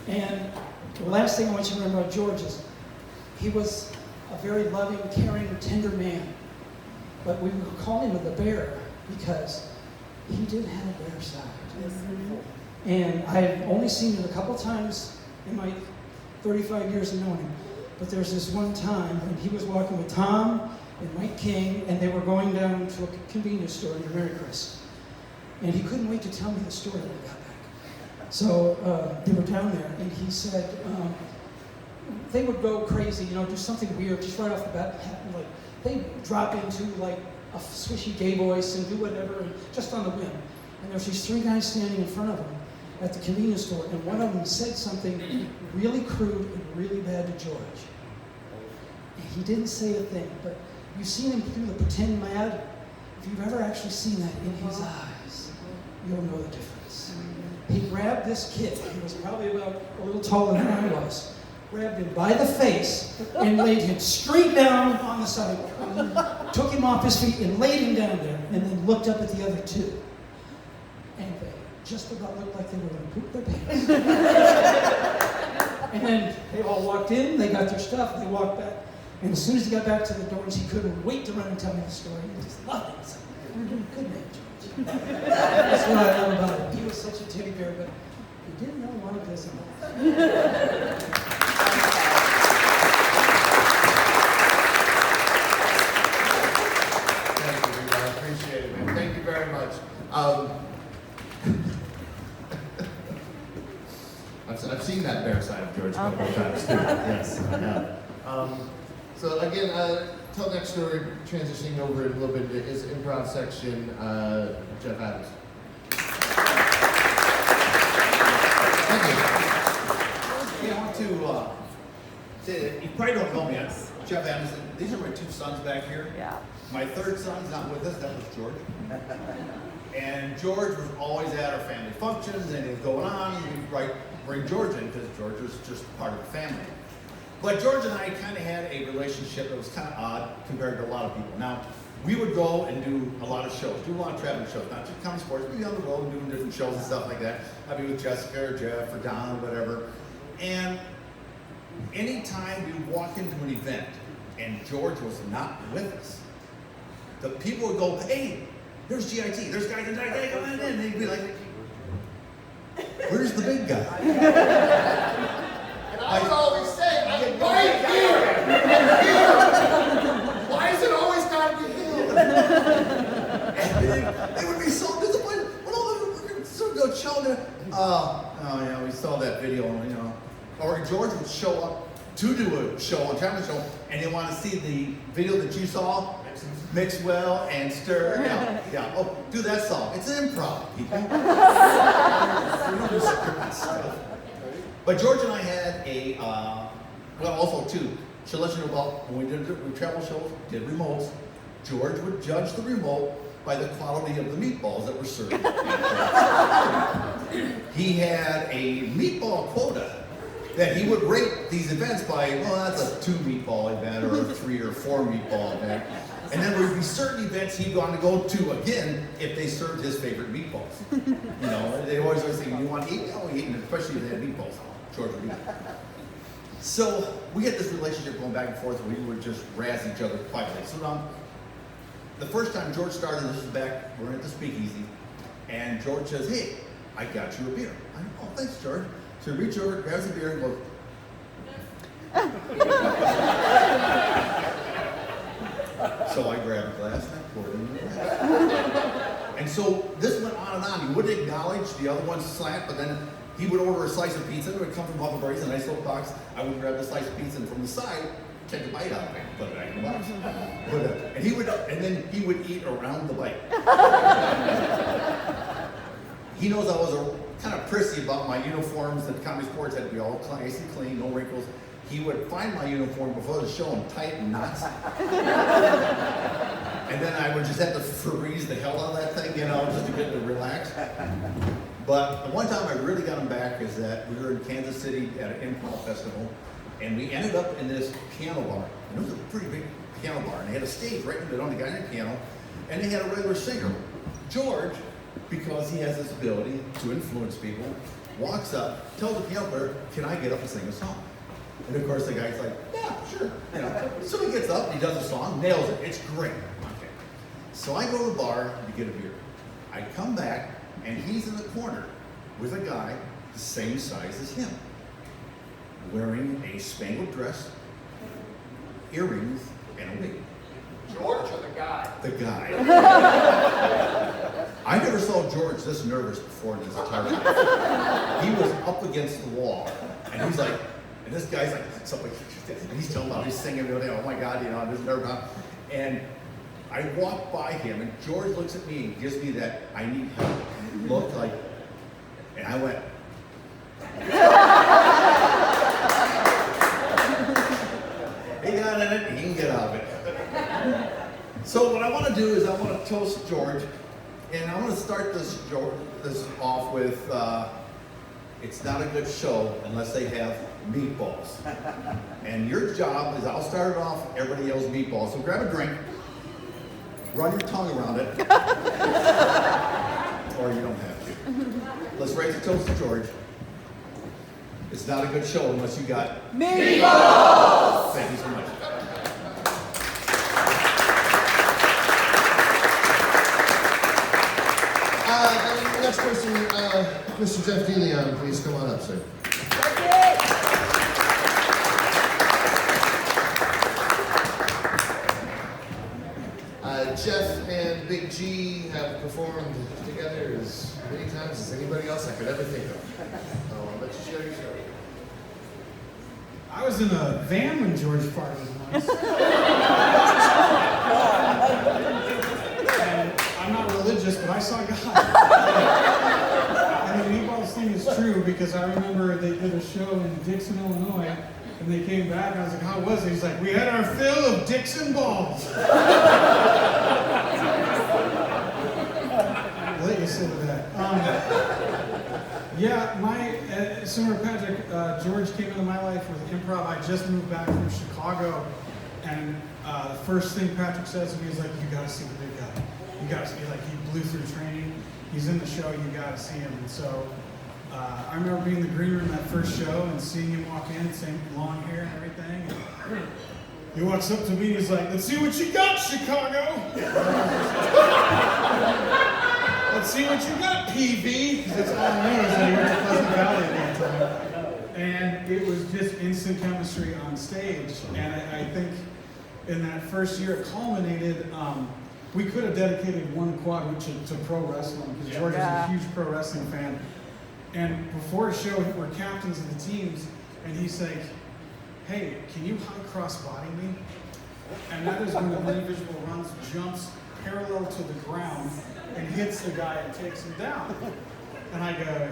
and the last thing I want you to remember about George is he was a very loving, caring, tender man. But we would call him the bear because he did have a bear side. And I had only seen it a couple times in my 35 years of knowing him. But there's this one time when he was walking with Tom and Mike King, and they were going down to a convenience store near Marycrest. And he couldn't wait to tell me the story when I got back. So they were down there, and he said they would go crazy, do something weird just right off the bat. Like they drop into like a swishy gay voice and do whatever, and just on the whim. And there's these 3 guys standing in front of him at the convenience store, and one of them said something really crude and really bad to George. And he didn't say a thing, but you've seen him do the pretend mad. If you've ever actually seen that in his eyes, you'll know the difference. He grabbed this kid, he was probably about a little taller than I was, grabbed him by the face and laid him straight down on the sidewalk. Took him off his feet and laid him down there, and then looked up at the other 2. And they just about looked like they were going to poop their pants. And then they all walked in, they got their stuff, they walked back. And as soon as he got back to the doors, he couldn't wait to run and tell me the story. He just loved it. So, good man, George. That's what I love about him. He was such a teddy bear, but he didn't know a lot of business. Thank you, Levi. I appreciate it, man. Thank you very much. I've seen that bear side of George a couple of times too. Yes, I have. So again, tell next story, transitioning over a little bit into his improv section, Jeff Adams. Thank you. Hey, I want to say that you probably don't know me. I'm Jeff Adams. These are my 2 sons back here. Yeah. My 3rd son's not with us. That was George. And George was always at our family functions, and it was going on, and we'd bring George in, because George was just part of the family. But George and I kind of had a relationship that was kind of odd compared to a lot of people. Now, we would go and do a lot of shows, do a lot of traveling shows, not just county sports, we'd be on the road doing different shows and stuff like that. I'd be with Jessica or Jeff or Don or whatever. And anytime we would walk into an event and George was not with us, the people would go, hey, there's GIT, there's guys in GIT, come on in. And they'd be like, where's the big guy? And I would always say, I'm right here! Here! Why is it always gotta be him? And they would be so disappointed. Well, no, we're going to go show them. Oh, yeah, we saw that video, you know. Or George would show up to do a show, a traveling show, and they want to see the video that you saw, Mix Well and Stir. Yeah. Oh, do that song. It's improv, people. We don't do scripted stuff. But George and I had a, well, also too, to let you know about when we travel shows, did remotes, George would judge the remote by the quality of the meatballs that were served. He had a meatball quota that he would rate these events by, well, that's a 2 meatball event or a 3 or 4 meatball event. And then there would be certain events he'd want to go to again if they served his favorite meatballs. You know, they always say, you want to eat? Oh, we eat, especially if they had meatballs. George would eat. So we had this relationship going back and forth where we would just razz each other quietly. So now, the first time George started, this is back, we're at the speakeasy, and George says, hey, I got you a beer. I go, oh, thanks, George. So he reaches over, grabs a beer, and goes, so I grabbed a glass and I poured it in the glass. And so this went on and on. He wouldn't acknowledge the other one's slant, but then he would order a slice of pizza. It would come from Huckleberry's, a nice little box. I would grab the slice of pizza and from the side, take a bite out of it, put it back in the box. And then he would eat around the bite. He knows I was kind of prissy about my uniforms, that comedy sports had to be all nice and clean, no wrinkles. He would find my uniform before the show and tighten knots. And then I would just have to freeze the hell out of that thing, you know, just to get to relax. But the one time I really got him back is that we were in Kansas City at an improv festival, and we ended up in this piano bar. And it was a pretty big piano bar, and they had a stage right in the middle, and the guy on the piano, and they had a regular singer. George, because he has this ability to influence people, walks up, tells the piano player, can I get up and sing a song? And of course the guy's like, yeah, sure. You know. So he gets up, he does a song, nails it, it's great. Okay. So I go to the bar to get a beer. I come back, and he's in the corner with a guy the same size as him, wearing a spangled dress, earrings, and a wig. George or the guy? The guy. I never saw George this nervous before in his entire life. He was up against the wall, and he's like, and this guy's like, somebody, and he's telling about, he's singing, oh my God, you know, I'm just nervous. And I walk by him, and George looks at me and gives me that I need help look, like, and I went. He got in it, he can get out of it. So what I want to do is I want to toast George, and I want to start this off with, it's not a good show unless they have meatballs. And your job is, I'll start it off, everybody yells meatballs. So grab a drink, run your tongue around it, or you don't have to. Let's raise a toast to George. It's not a good show unless you got meatballs! Thank you so much. Next person, Mr. Jeff DeLeon, please come on up, sir. Jeff and Big G have performed together as many times as anybody else I could ever think of. I'll let you share your story. I was in a van when George farted once. And I'm not religious, but I saw God. And the meatballs thing is true because I remember they did a show in Dixon, Illinois, and they came back, and I was like, how was it? He's like, we had our fill of Dixon balls. yes over that. Yeah, similar to Patrick, George came into my life with improv. I just moved back from Chicago, and the first thing Patrick says to me is like, "You gotta see the big guy. You gotta see." Like, he blew through training. He's in the show. You gotta see him. And so I remember being in the green room that first show and seeing him walk in, same long hair and everything. And he walks up to me and he's like, "Let's see what you got, Chicago." "Let's see what you got, PV." Because that's all I knew is that he went to Pleasant Valley at that time. And it was just instant chemistry on stage. And I think in that first year it culminated. We could have dedicated one quad to pro wrestling because George is a huge pro wrestling fan. And before a show, we're captains of the teams, and he's like, "Hey, can you high cross body me?" And that is when the individual runs, jumps parallel to the ground, and hits the guy and takes him down. And I go,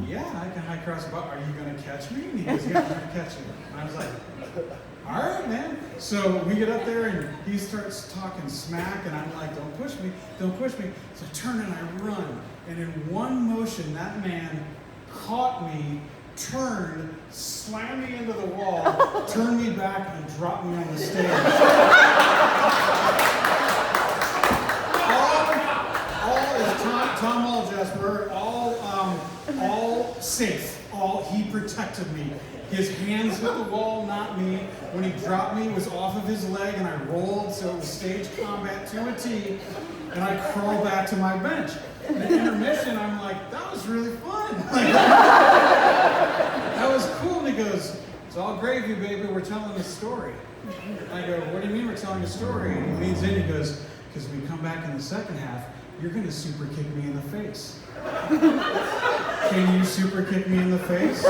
"Yeah, I can high cross body. Are you going to catch me?" And he goes, "Yeah, I'm going to catch you." And I was like, "All right, man." So we get up there and he starts talking smack, and I'm like, "Don't push me, don't push me." So I turn and I run, and in one motion, that man caught me, turned, slammed me into the wall, turned me back, and dropped me on the stage. all is Tom Hall, Jasper, all safe. He protected me. His hands hit the wall, not me. When he dropped me, it was off of his leg, and I rolled, so it was stage combat to a T, and I crawled back to my bench. In the intermission, I'm like, "That was really fun." That was cool. And he goes, "It's all gravy, baby. We're telling a story." I go, "What do you mean we're telling a story?" And he leans in, he goes, "Because we come back in the second half, you're going to super kick me in the face." "Can you super kick me in the face?"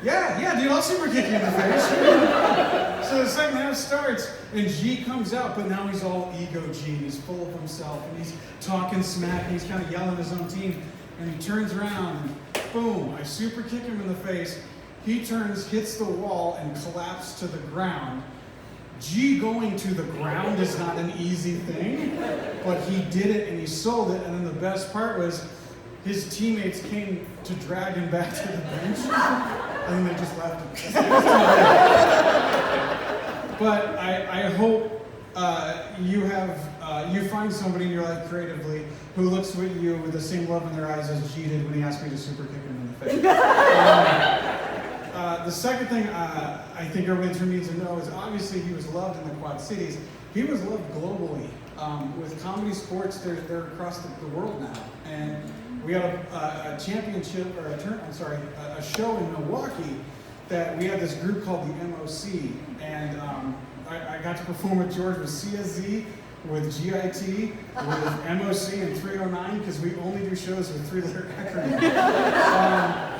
Yeah, dude, I'll super kick you in the face. So the second half starts, and G comes out, but now he's all ego G. He's full of himself, and he's talking smack, and he's kind of yelling at his own team. And he turns around, and boom, I super kick him in the face. He turns, hits the wall, and collapses to the ground. G going to the ground is not an easy thing, but he did it, and he sold it. And then the best part was his teammates came to drag him back to the bench, and then they just left him. But I hope you find somebody in your life creatively who looks at you with the same love in their eyes as G did when he asked me to super kick him in the face. The second thing I think everyone needs to know is obviously he was loved in the Quad Cities. He was loved globally. With comedy sports, they're across the world now. And we had a championship, or a show in Milwaukee that we had this group called the MOC. And I got to perform with George with CSZ, with GIT, with MOC and 309, because we only do shows with 3-letter acronyms.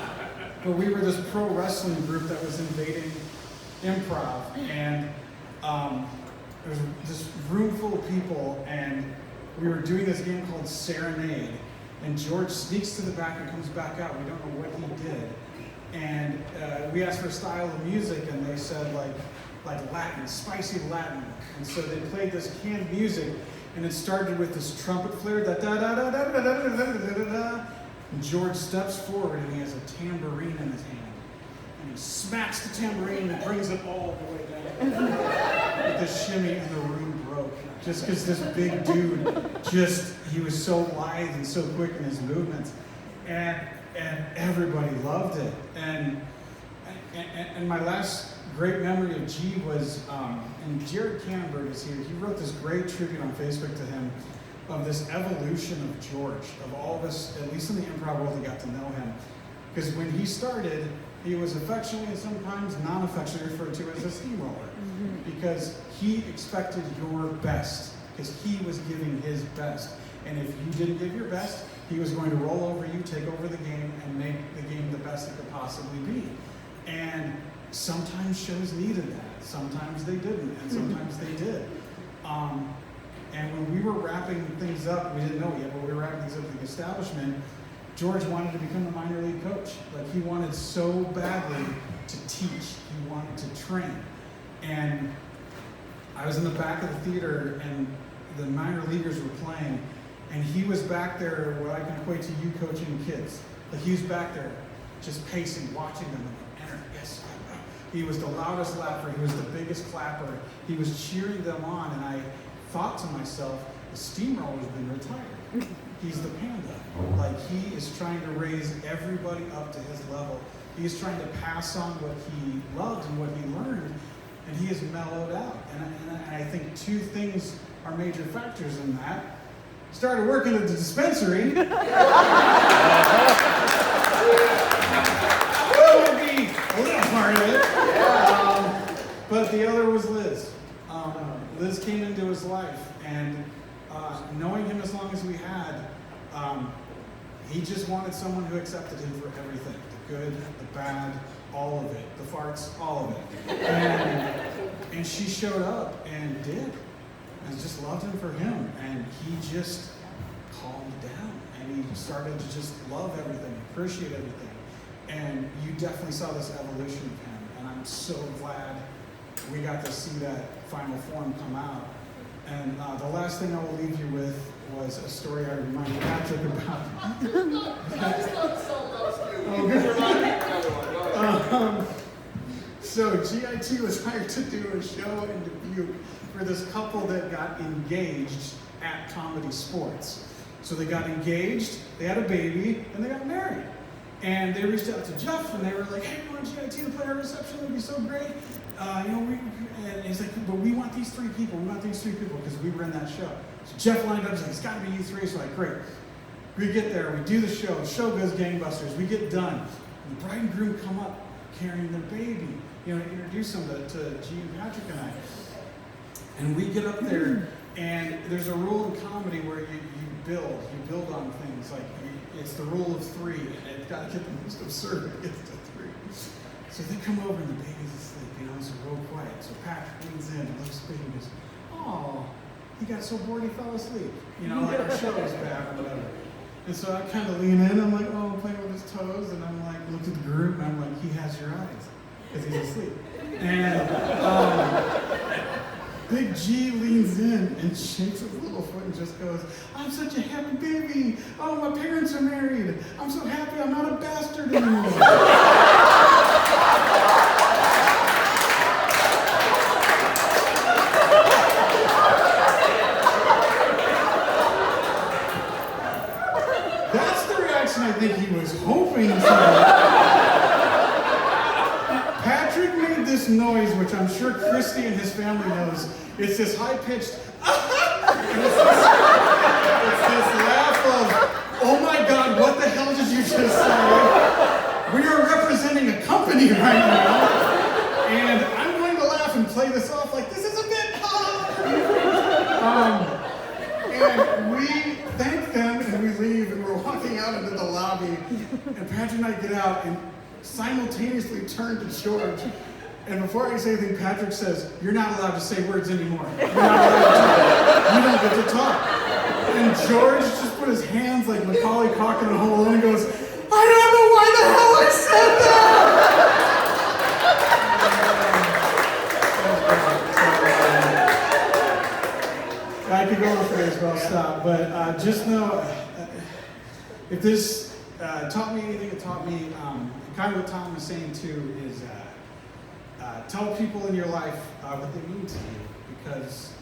But we were this pro wrestling group that was invading improv, and there was this room full of people, and we were doing this game called Serenade, and George sneaks to the back and comes back out. We don't know what he did, and we asked for a style of music, and they said like Latin, spicy Latin, and so they played this canned music, and it started with this trumpet flare, da da da da da da da da da da da. And George steps forward and he has a tambourine in his hand. And he smacks the tambourine and brings it all the way down. With the shimmy, and the room broke. Just because this big dude, he was so lithe and so quick in his movements. And everybody loved it. And my last great memory of G was, and Jared Cannonberg is here, he wrote this great tribute on Facebook to him, of this evolution of George, of all of us, at least in the improv world, that got to know him. Because when he started, he was affectionately and sometimes non-affectionately referred to as a steamroller. Because he expected your best, because he was giving his best. And if you didn't give your best, he was going to roll over you, take over the game, and make the game the best it could possibly be. And sometimes shows needed that. Sometimes they didn't, and sometimes they did. And when we were wrapping things up, we didn't know yet, but we were wrapping things up with the establishment, George wanted to become a minor league coach. Like, he wanted so badly to teach. He wanted to train. And I was in the back of the theater, and the minor leaguers were playing, And he was back there, what I can equate to you coaching kids. Like he was back there just pacing, watching them, and enter, yes. He was the loudest laugher, he was the biggest clapper. He was cheering them on, and I thought to myself, the steamroller's been retired. He's the panda. Like he is trying to raise everybody up to his level. He's trying to pass on what he loved and what he learned, and he has mellowed out. And I think two things are major factors in that. Started working at the dispensary. That would be a little part of it. But the other was Liz. Liz came into his life, and knowing him as long as we had, he just wanted someone who accepted him for everything. The good, the bad, all of it. The farts, all of it. And she showed up and did. And just loved him for him. And he just calmed down. And he started to just love everything, appreciate everything. And you definitely saw this evolution of him. And I'm so glad we got to see that final form come out. And the last thing I will leave you with was a story I reminded Patrick about. Oh, good. So GIT was hired to do a show in Dubuque for this couple that got engaged at Comedy Sports. So they got engaged, they had a baby, and they got married. And they reached out to Jeff, and they were like, hey, we want GIT to play our reception, it would be so great. And he's like, but we want these three people, because we were in that show. So Jeff lined up, he's like, it's gotta be you three. So like, great. We get there, we do the show goes gangbusters, we get done. And the bride and groom come up carrying their baby, introduce them to G and Patrick and I. And we get up there, and there's a rule in comedy where you build on things. Like, it's the rule of three, and it's gotta get the most absurd against the three. So they come over, and the baby's asleep, so real quiet. So Patrick leans in and looks at the baby and goes, oh, he got so bored he fell asleep. Like our show was bad or whatever. And so I kind of lean in, I'm like, oh, I'm playing with his toes, and I'm like, look at the group, and I'm like, he has your eyes, because he's asleep. And Big G leans in and shakes his little foot and just goes, I'm such a happy baby. Oh, my parents are married. I'm so happy I'm not a bastard anymore. That's the reaction I think he was hoping for. Patrick made this noise, which I'm sure Christy and his family knows. It's this high-pitched, and it's this laugh of, oh my God, what the hell did you just say? We are representing a company right now, and I'm going to laugh and play this off like this is a bit and we thank them, and we leave, and we're walking out into the lobby, and Patrick and I get out, and simultaneously turn to George. And before I say anything, Patrick says, you're not allowed to say words anymore. You're not allowed to. You don't get to talk. And George just put his hands like Macaulay Culkin in Home Alone and goes, I don't know why the hell I said that! I could go on for days, but I'll stop. But just know, if this taught me anything, it taught me, kind of what Tom was saying too, is tell people in your life what they mean to you, because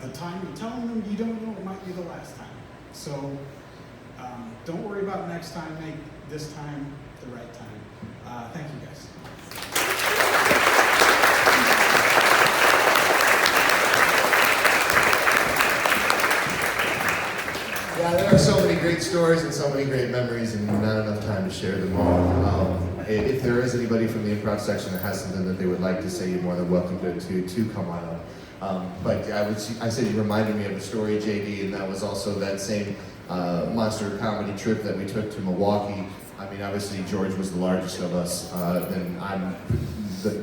the time you're telling them, you don't know, it might be the last time. So don't worry about next time, make this time the right time. Thank you guys. Yeah, there are so many great stories and so many great memories, and not enough time to share them all. If there is anybody from the improv section that has something that they would like to say, you're more than welcome to come on up. But I said you reminded me of a story, JD, and that was also that same monster comedy trip that we took to Milwaukee. I mean, obviously George was the largest of us, then I'm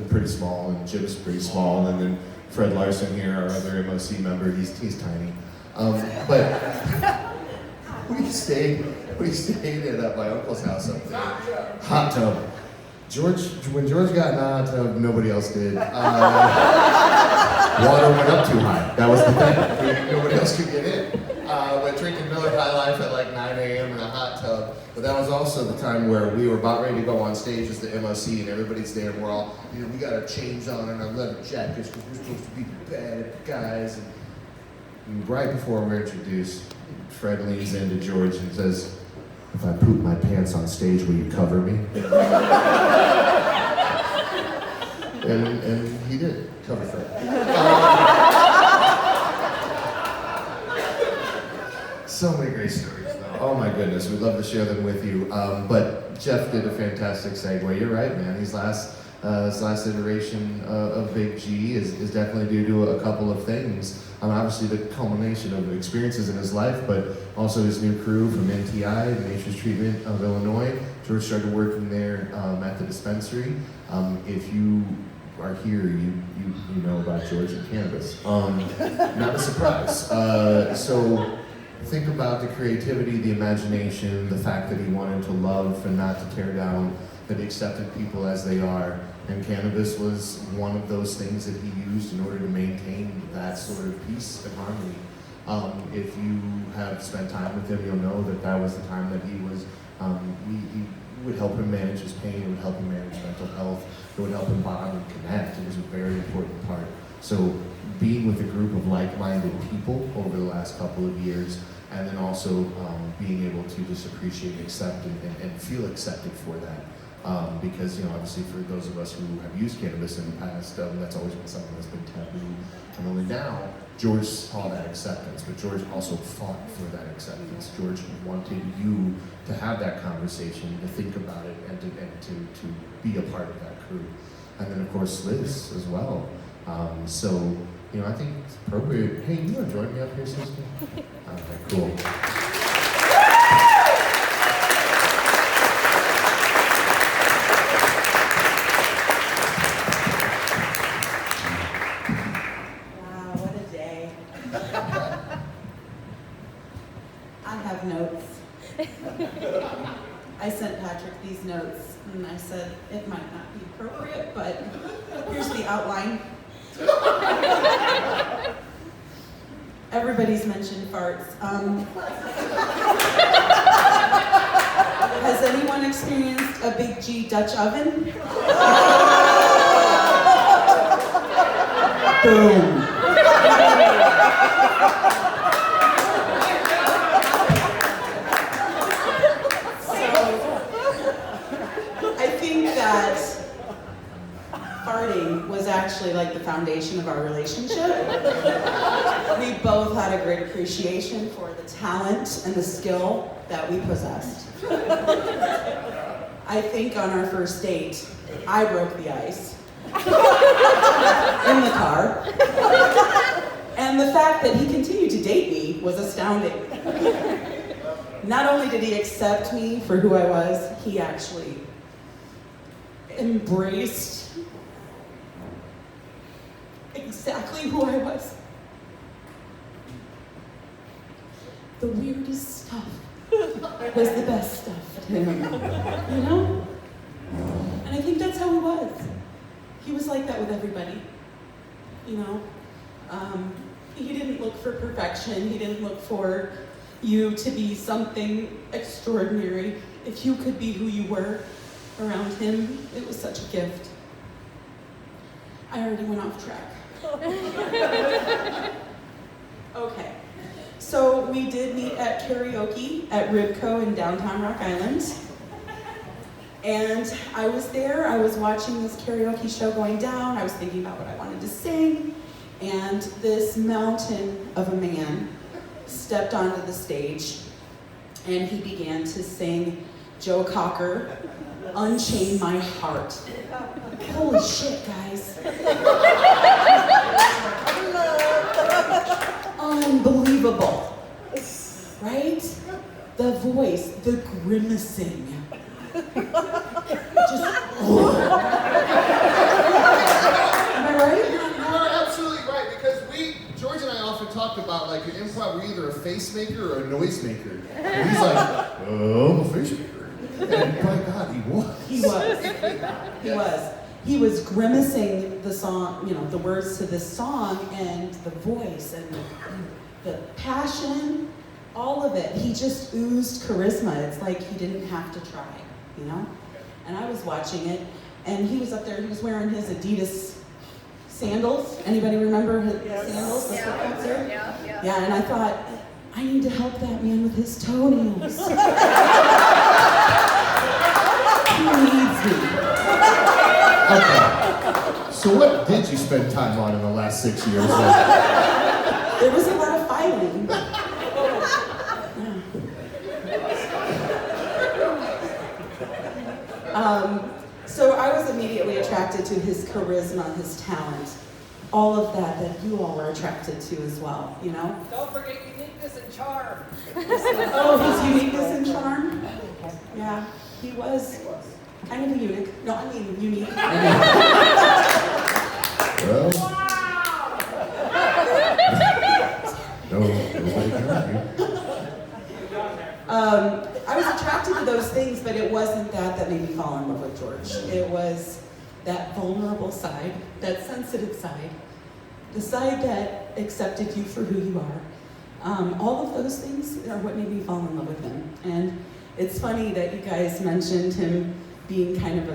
pretty small, and Jim's pretty small, and then Fred Larson here, our other MOC member, he's tiny. But we stayed at my uncle's house up there. Hot tub. When George got in the hot tub, nobody else did. Water went up too high. That was the thing. Nobody else could get in. But drinking Miller High Life at like 9 a.m. in a hot tub. But that was also the time where we were about ready to go on stage as the MOC, and everybody's there, and we're all, we got our chains on and our leather jackets because we're supposed to be bad guys. And right before we're introduced, Fred leans into George and says, "If I poop my pants on stage, will you cover me?" and he did cover Fred. So many great stories, though. Oh my goodness, we'd love to share them with you. But Jeff did a fantastic segue. You're right, man. His last iteration of Big G is definitely due to a couple of things. Obviously, the culmination of experiences in his life, but also his new crew from NTI, the Nature's Treatment of Illinois. George started working there at the dispensary. If you are here, you know about George and cannabis. Not a surprise. So think about the creativity, the imagination, the fact that he wanted to love and not to tear down, that he accepted people as they are. And cannabis was one of those things that he used in order to maintain that sort of peace and harmony. If you have spent time with him, you'll know that that was the time that he was, he would help him manage his pain, it would help him manage mental health, it would help him bond and connect. It was a very important part. So being with a group of like-minded people over the last couple of years, and then also being able to just appreciate, accept, and feel accepted for that. Because, obviously for those of us who have used cannabis in the past, that's always been something that's been taboo. And only now, George saw that acceptance, but George also fought for that acceptance. George wanted you to have that conversation, to think about it, and to be a part of that crew. And then, of course, Liz as well. So, I think it's appropriate. Hey, you want to join me up here, sister? Okay, cool. Wow, what a day. I have notes. I sent Patrick these notes, and I said it might not be appropriate, but here's the outline. Everybody's mentioned farts. Has anyone experienced a Big G Dutch oven? Boom. I think that farting was actually like the foundation of our relationship. We both had a great appreciation for the talent and the skill that we possessed. I think on our first date, I broke the ice in the car. And the fact that he continued to date me was astounding. Not only did he accept me for who I was, he actually embraced exactly who I was. The weirdest stuff was the best stuff to him, And I think that's how he was. He was like that with everybody, He didn't look for perfection. He didn't look for you to be something extraordinary. If you could be who you were around him, it was such a gift. I already went off track. Okay, so we did meet at karaoke at Ribco in downtown Rock Island. And I was there, I was watching this karaoke show going down, I was thinking about what I wanted to sing, and this mountain of a man stepped onto the stage, and he began to sing Joe Cocker, Unchain My Heart. Holy shit, guys. Unbelievable, right? The voice, the grimacing. Just, Am I right? You are absolutely right, because George and I often talked about, like, in improv, we're either a face maker or a noise maker. And he's like, I'm a face maker. And by God, he was. He was. He was. He was grimacing the song, the words to this song, and the voice, and the passion, all of it. He just oozed charisma. It's like he didn't have to try, you know? And I was watching it, and he was up there, he was wearing his Adidas sandals. Anybody remember his sandals? The flip-flops there? Yeah, and I thought, I need to help that man with his toenails. He needs me. Okay. So what did you spend time on in the last 6 years? There was a lot of filing. So I was immediately attracted to his charisma, his talent, all of that you all are attracted to as well, you know? Don't forget uniqueness and charm. Oh, his uniqueness and charm? Yeah, he was kind of a eunuch. No, I mean unique. Well, nobody can argue. I was attracted to those things, but it wasn't that made me fall in love with George. It was that vulnerable side, that sensitive side, the side that accepted you for who you are. All of those things are what made me fall in love with him. And it's funny that you guys mentioned him being kind of a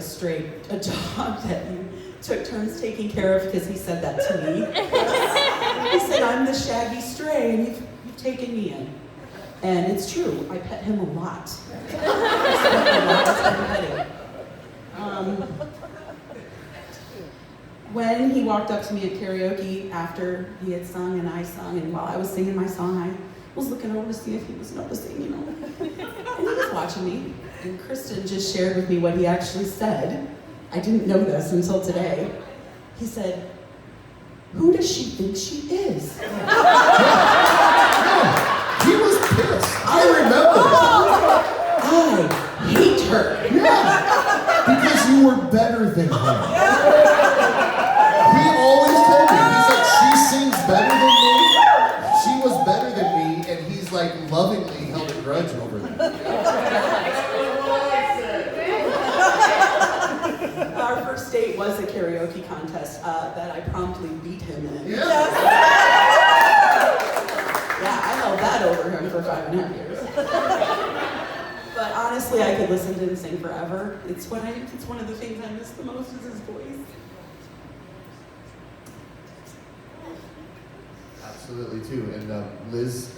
dog that you took turns taking care of, because he said that to me. He said, I'm the shaggy stray, and you've taken me in. And it's true, I pet him a lot. When he walked up to me at karaoke after he had sung and I sung, and while I was singing my song, I was looking over to see if he was noticing, you know. And he was watching me, and Kristen just shared with me what he actually said. I didn't know this until today. He said, "Who does she think she is?" He was pissed. I remember. I hate her. Yeah, because you were better than him. He always told me, he's like, she sings better than me. She was better than me, and he's like lovingly held a grudge over that. Our first date was a karaoke contest that I promptly beat him in. Yeah. Yeah, I held that over him for 5.5 years. But honestly, I could listen to him sing forever. It's one of the things I miss the most is his voice. Absolutely too. And Liz,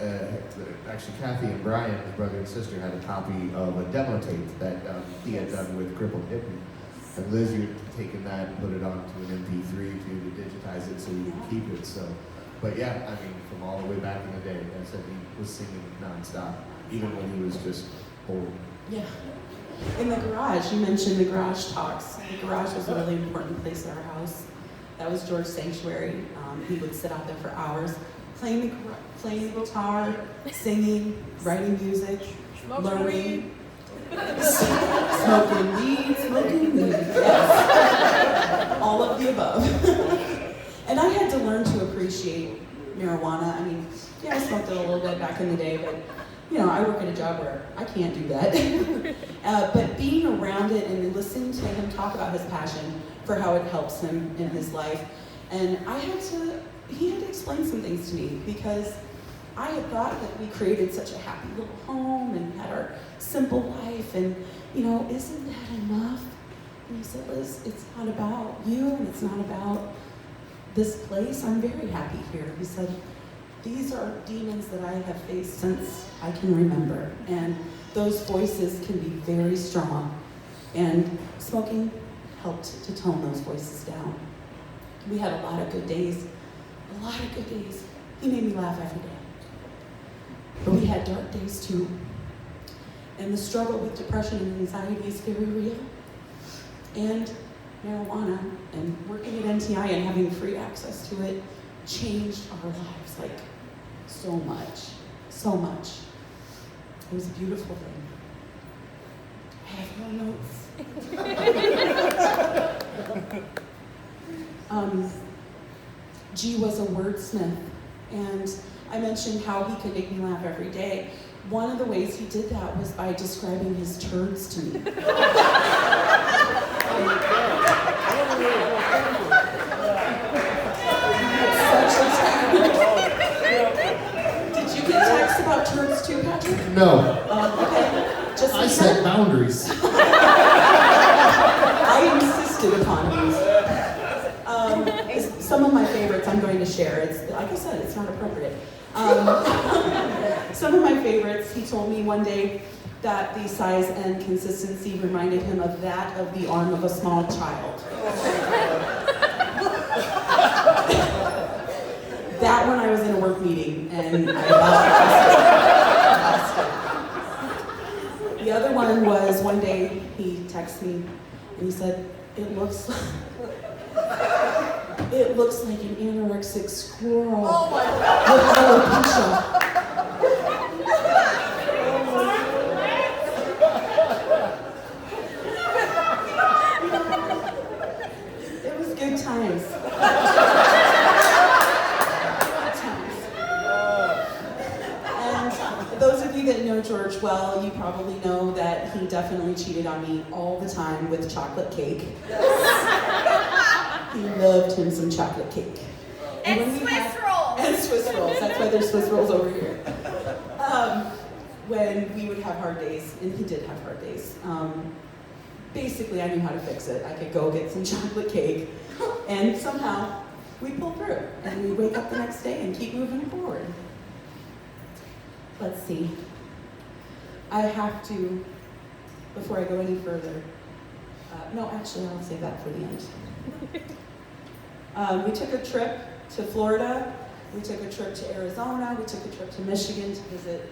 actually Kathy and Brian, his brother and sister, had a copy of a demo tape that he had done with Crippled Hippie. And Liz, you had taken that and put it onto an MP3 to digitize it so you could keep it. So, but yeah, I mean, from all the way back in the day, I said he was singing nonstop, even when he was just old. Yeah. In the garage, you mentioned the garage talks. The garage was a really important place in our house. That was George's sanctuary. He would sit out there for hours, playing the guitar, singing, writing music, learning, smoking weed, yes. All of the above. And I had to learn to appreciate marijuana. I mean, yeah, I smoked it a little bit back in the day, but you know, I work at a job where I can't do that. But being around it and listening to him talk about his passion for how it helps him in his life, and he had to explain some things to me, because I had thought that we created such a happy little home and had our simple life, and you know, isn't that enough? And he said, Liz, it's not about you, and it's not about this place. I'm very happy here. He said, these are demons that I have faced since I can remember, and those voices can be very strong, and smoking helped to tone those voices down. We had a lot of good days, He made me laugh every day. But we had dark days too, and the struggle with depression and anxiety is very real. And marijuana and working at NTI and having free access to it changed our lives, like so much, so much. It was a beautiful thing. I have no notes. G was a wordsmith, and I mentioned how he could make me laugh every day. One of the ways he did that was by describing his turds to me. Did you get texts about turds too? No. Okay. Just I set boundaries. I insisted upon these. Some of my favorites I'm going to share. It's like I said, it's not appropriate. Some of my favorites, he told me one day that the size and consistency reminded him of that of the arm of a small child. That one I was in a work meeting and I lost it. The other one was one day he texted me and he said, it looks like an anorexic squirrel with alopecia. It was good times. And those of you that know George well, you probably know that he definitely cheated on me all the time with chocolate cake. He loved him some chocolate cake. And Swiss rolls. And Swiss rolls. That's why there's Swiss rolls over here. When we would have hard days, and he did have hard days, basically I knew how to fix it. I could go get some chocolate cake, and somehow we pull through. And we wake up the next day and keep moving forward. Let's see. I have to, before I go any further, no, actually I'll save that for the end. We took a trip to Florida, we took a trip to Arizona, we took a trip to Michigan to visit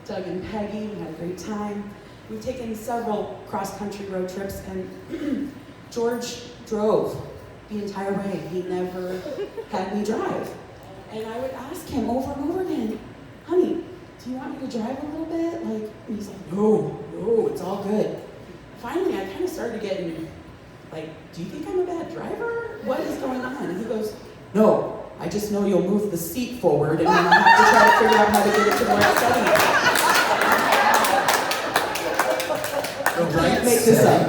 Doug and Peggy. We had a great time. We've taken several cross-country road trips, and George drove the entire way. He never had me drive. And I would ask him over and over again, honey, do you want me to drive a little bit? Like, and he's like, no, it's all good. Finally, I kind of started getting like, do you think I'm a bad driver? What is going on? And he goes, no, I just know you'll move the seat forward and then I'll have to try to figure out how to get it to the right setting. The right Make this up.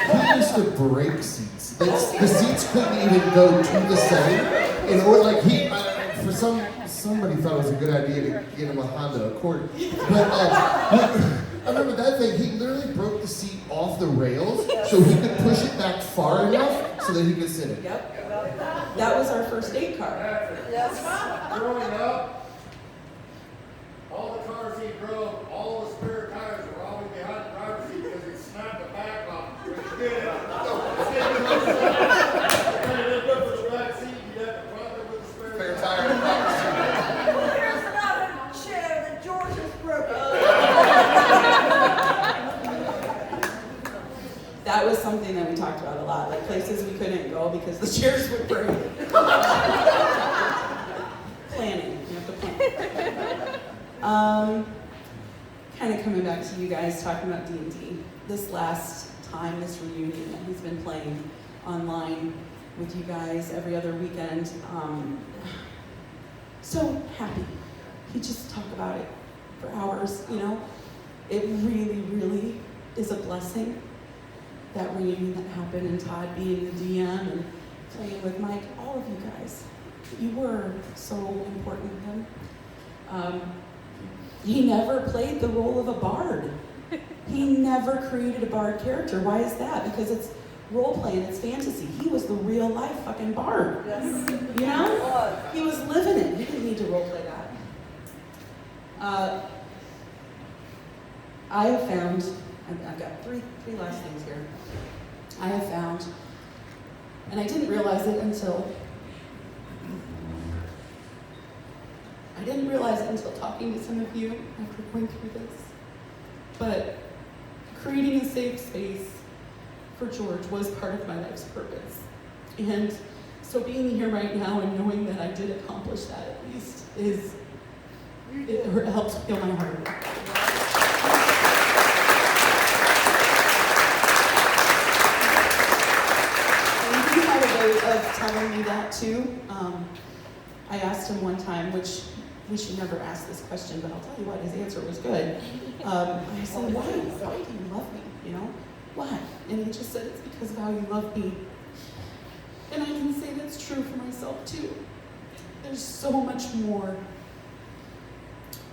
He used to break seats. The seats couldn't even go to the setting. In order, like somebody thought it was a good idea to get him a Honda Accord. But I remember that thing, he literally broke the seat off the rails so he could push it back far enough so that he could sit in it. Yep. That was our first date car. Yes. Growing up, all the cars he drove, all the spare tires were always behind the driver's seat because he snapped the back off. When you did it, Spare tire in the back seat. There's another chair that George has broken. That was something that we talked about a lot, like places we couldn't go because the chairs would break. Planning, you have to plan. Kind of coming back to you guys talking about D&D. This last time, this reunion that he's been playing online with you guys every other weekend. So happy. He just talk about it for hours, you know? It really, really is a blessing. That reunion that happened and Todd being the DM and playing with Mike, all of you guys, you were so important to him. He never played the role of a bard. He never created a bard character. Why is that? Because it's role play and it's fantasy. He was the real life fucking bard. Yes. You know? He was living it. He didn't need to role play that. I have found, I've got three last things here. I have found, and I didn't realize it until talking to some of you after going through this. But creating a safe space for George was part of my life's purpose. And so being here right now and knowing that I did accomplish that at least it helps heal my heart. Of telling me that too. I asked him one time, which we should never ask this question, but I'll tell you what, his answer was good. I said, why do you love me, you know? Why? And he just said, it's because of how you love me. And I can say that's true for myself too. There's so much more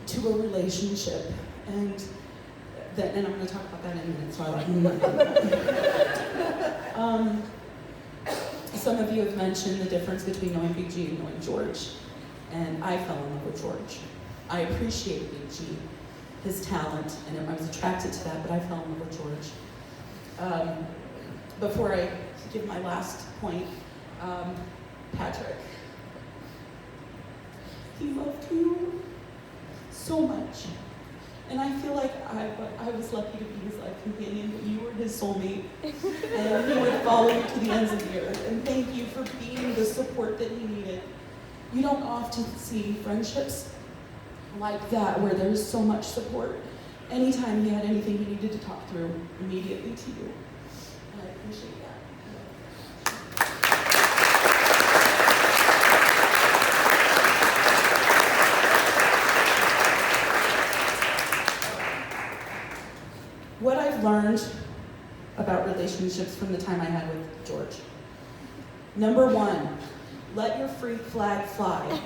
to a relationship And I'm going to talk about that in a minute, so some of you have mentioned the difference between knowing Big G and knowing George, and I fell in love with George. I appreciated Big G, his talent, and I was attracted to that, but I fell in love with George. Before I give my last point, Patrick, he loved you so much. And I feel like I was lucky to be his life companion, but you were his soulmate. And he would follow you to the ends of the earth. And thank you for being the support that he needed. You don't often see friendships like that where there's so much support. Anytime he had anything he needed to talk through, immediately to you. And I appreciate that. What I've learned about relationships from the time I had with George. Number 1, let your freak flag fly.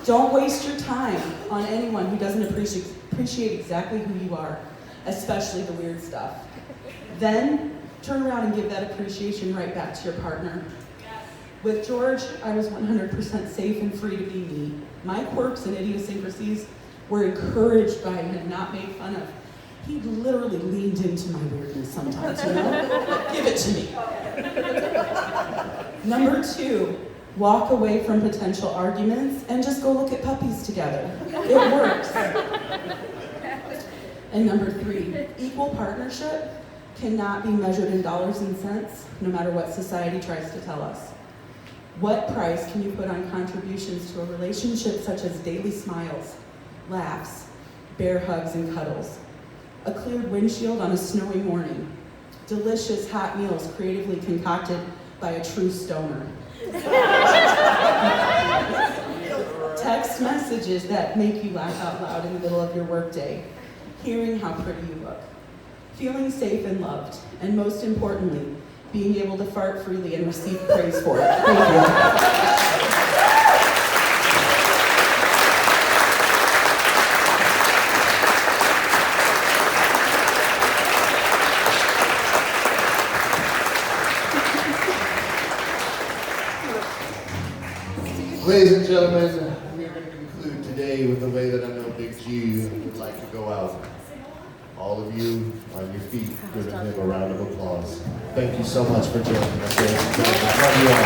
Don't waste your time on anyone who doesn't appreciate exactly who you are, especially the weird stuff. Then turn around and give that appreciation right back to your partner. With George, I was 100% safe and free to be me. My quirks and idiosyncrasies were encouraged by him, not made fun of. He literally leaned into my weirdness sometimes, you know? Give it to me. Number 2, walk away from potential arguments and just go look at puppies together. It works. And number 3, equal partnership cannot be measured in dollars and cents, no matter what society tries to tell us. What price can you put on contributions to a relationship such as daily smiles, laughs, bear hugs and cuddles, a cleared windshield on a snowy morning, delicious hot meals creatively concocted by a true stoner, text messages that make you laugh out loud in the middle of your workday, hearing how pretty you look, feeling safe and loved, and most importantly, being able to fart freely and receive praise for it. Thank you. Ladies and gentlemen, we are going to conclude today with the way that I know Big G would like to go out. All of you on your feet, giving him a round of applause. Thank you so much for joining us, ladies and gentlemen. Love you all.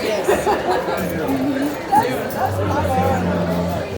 Yes.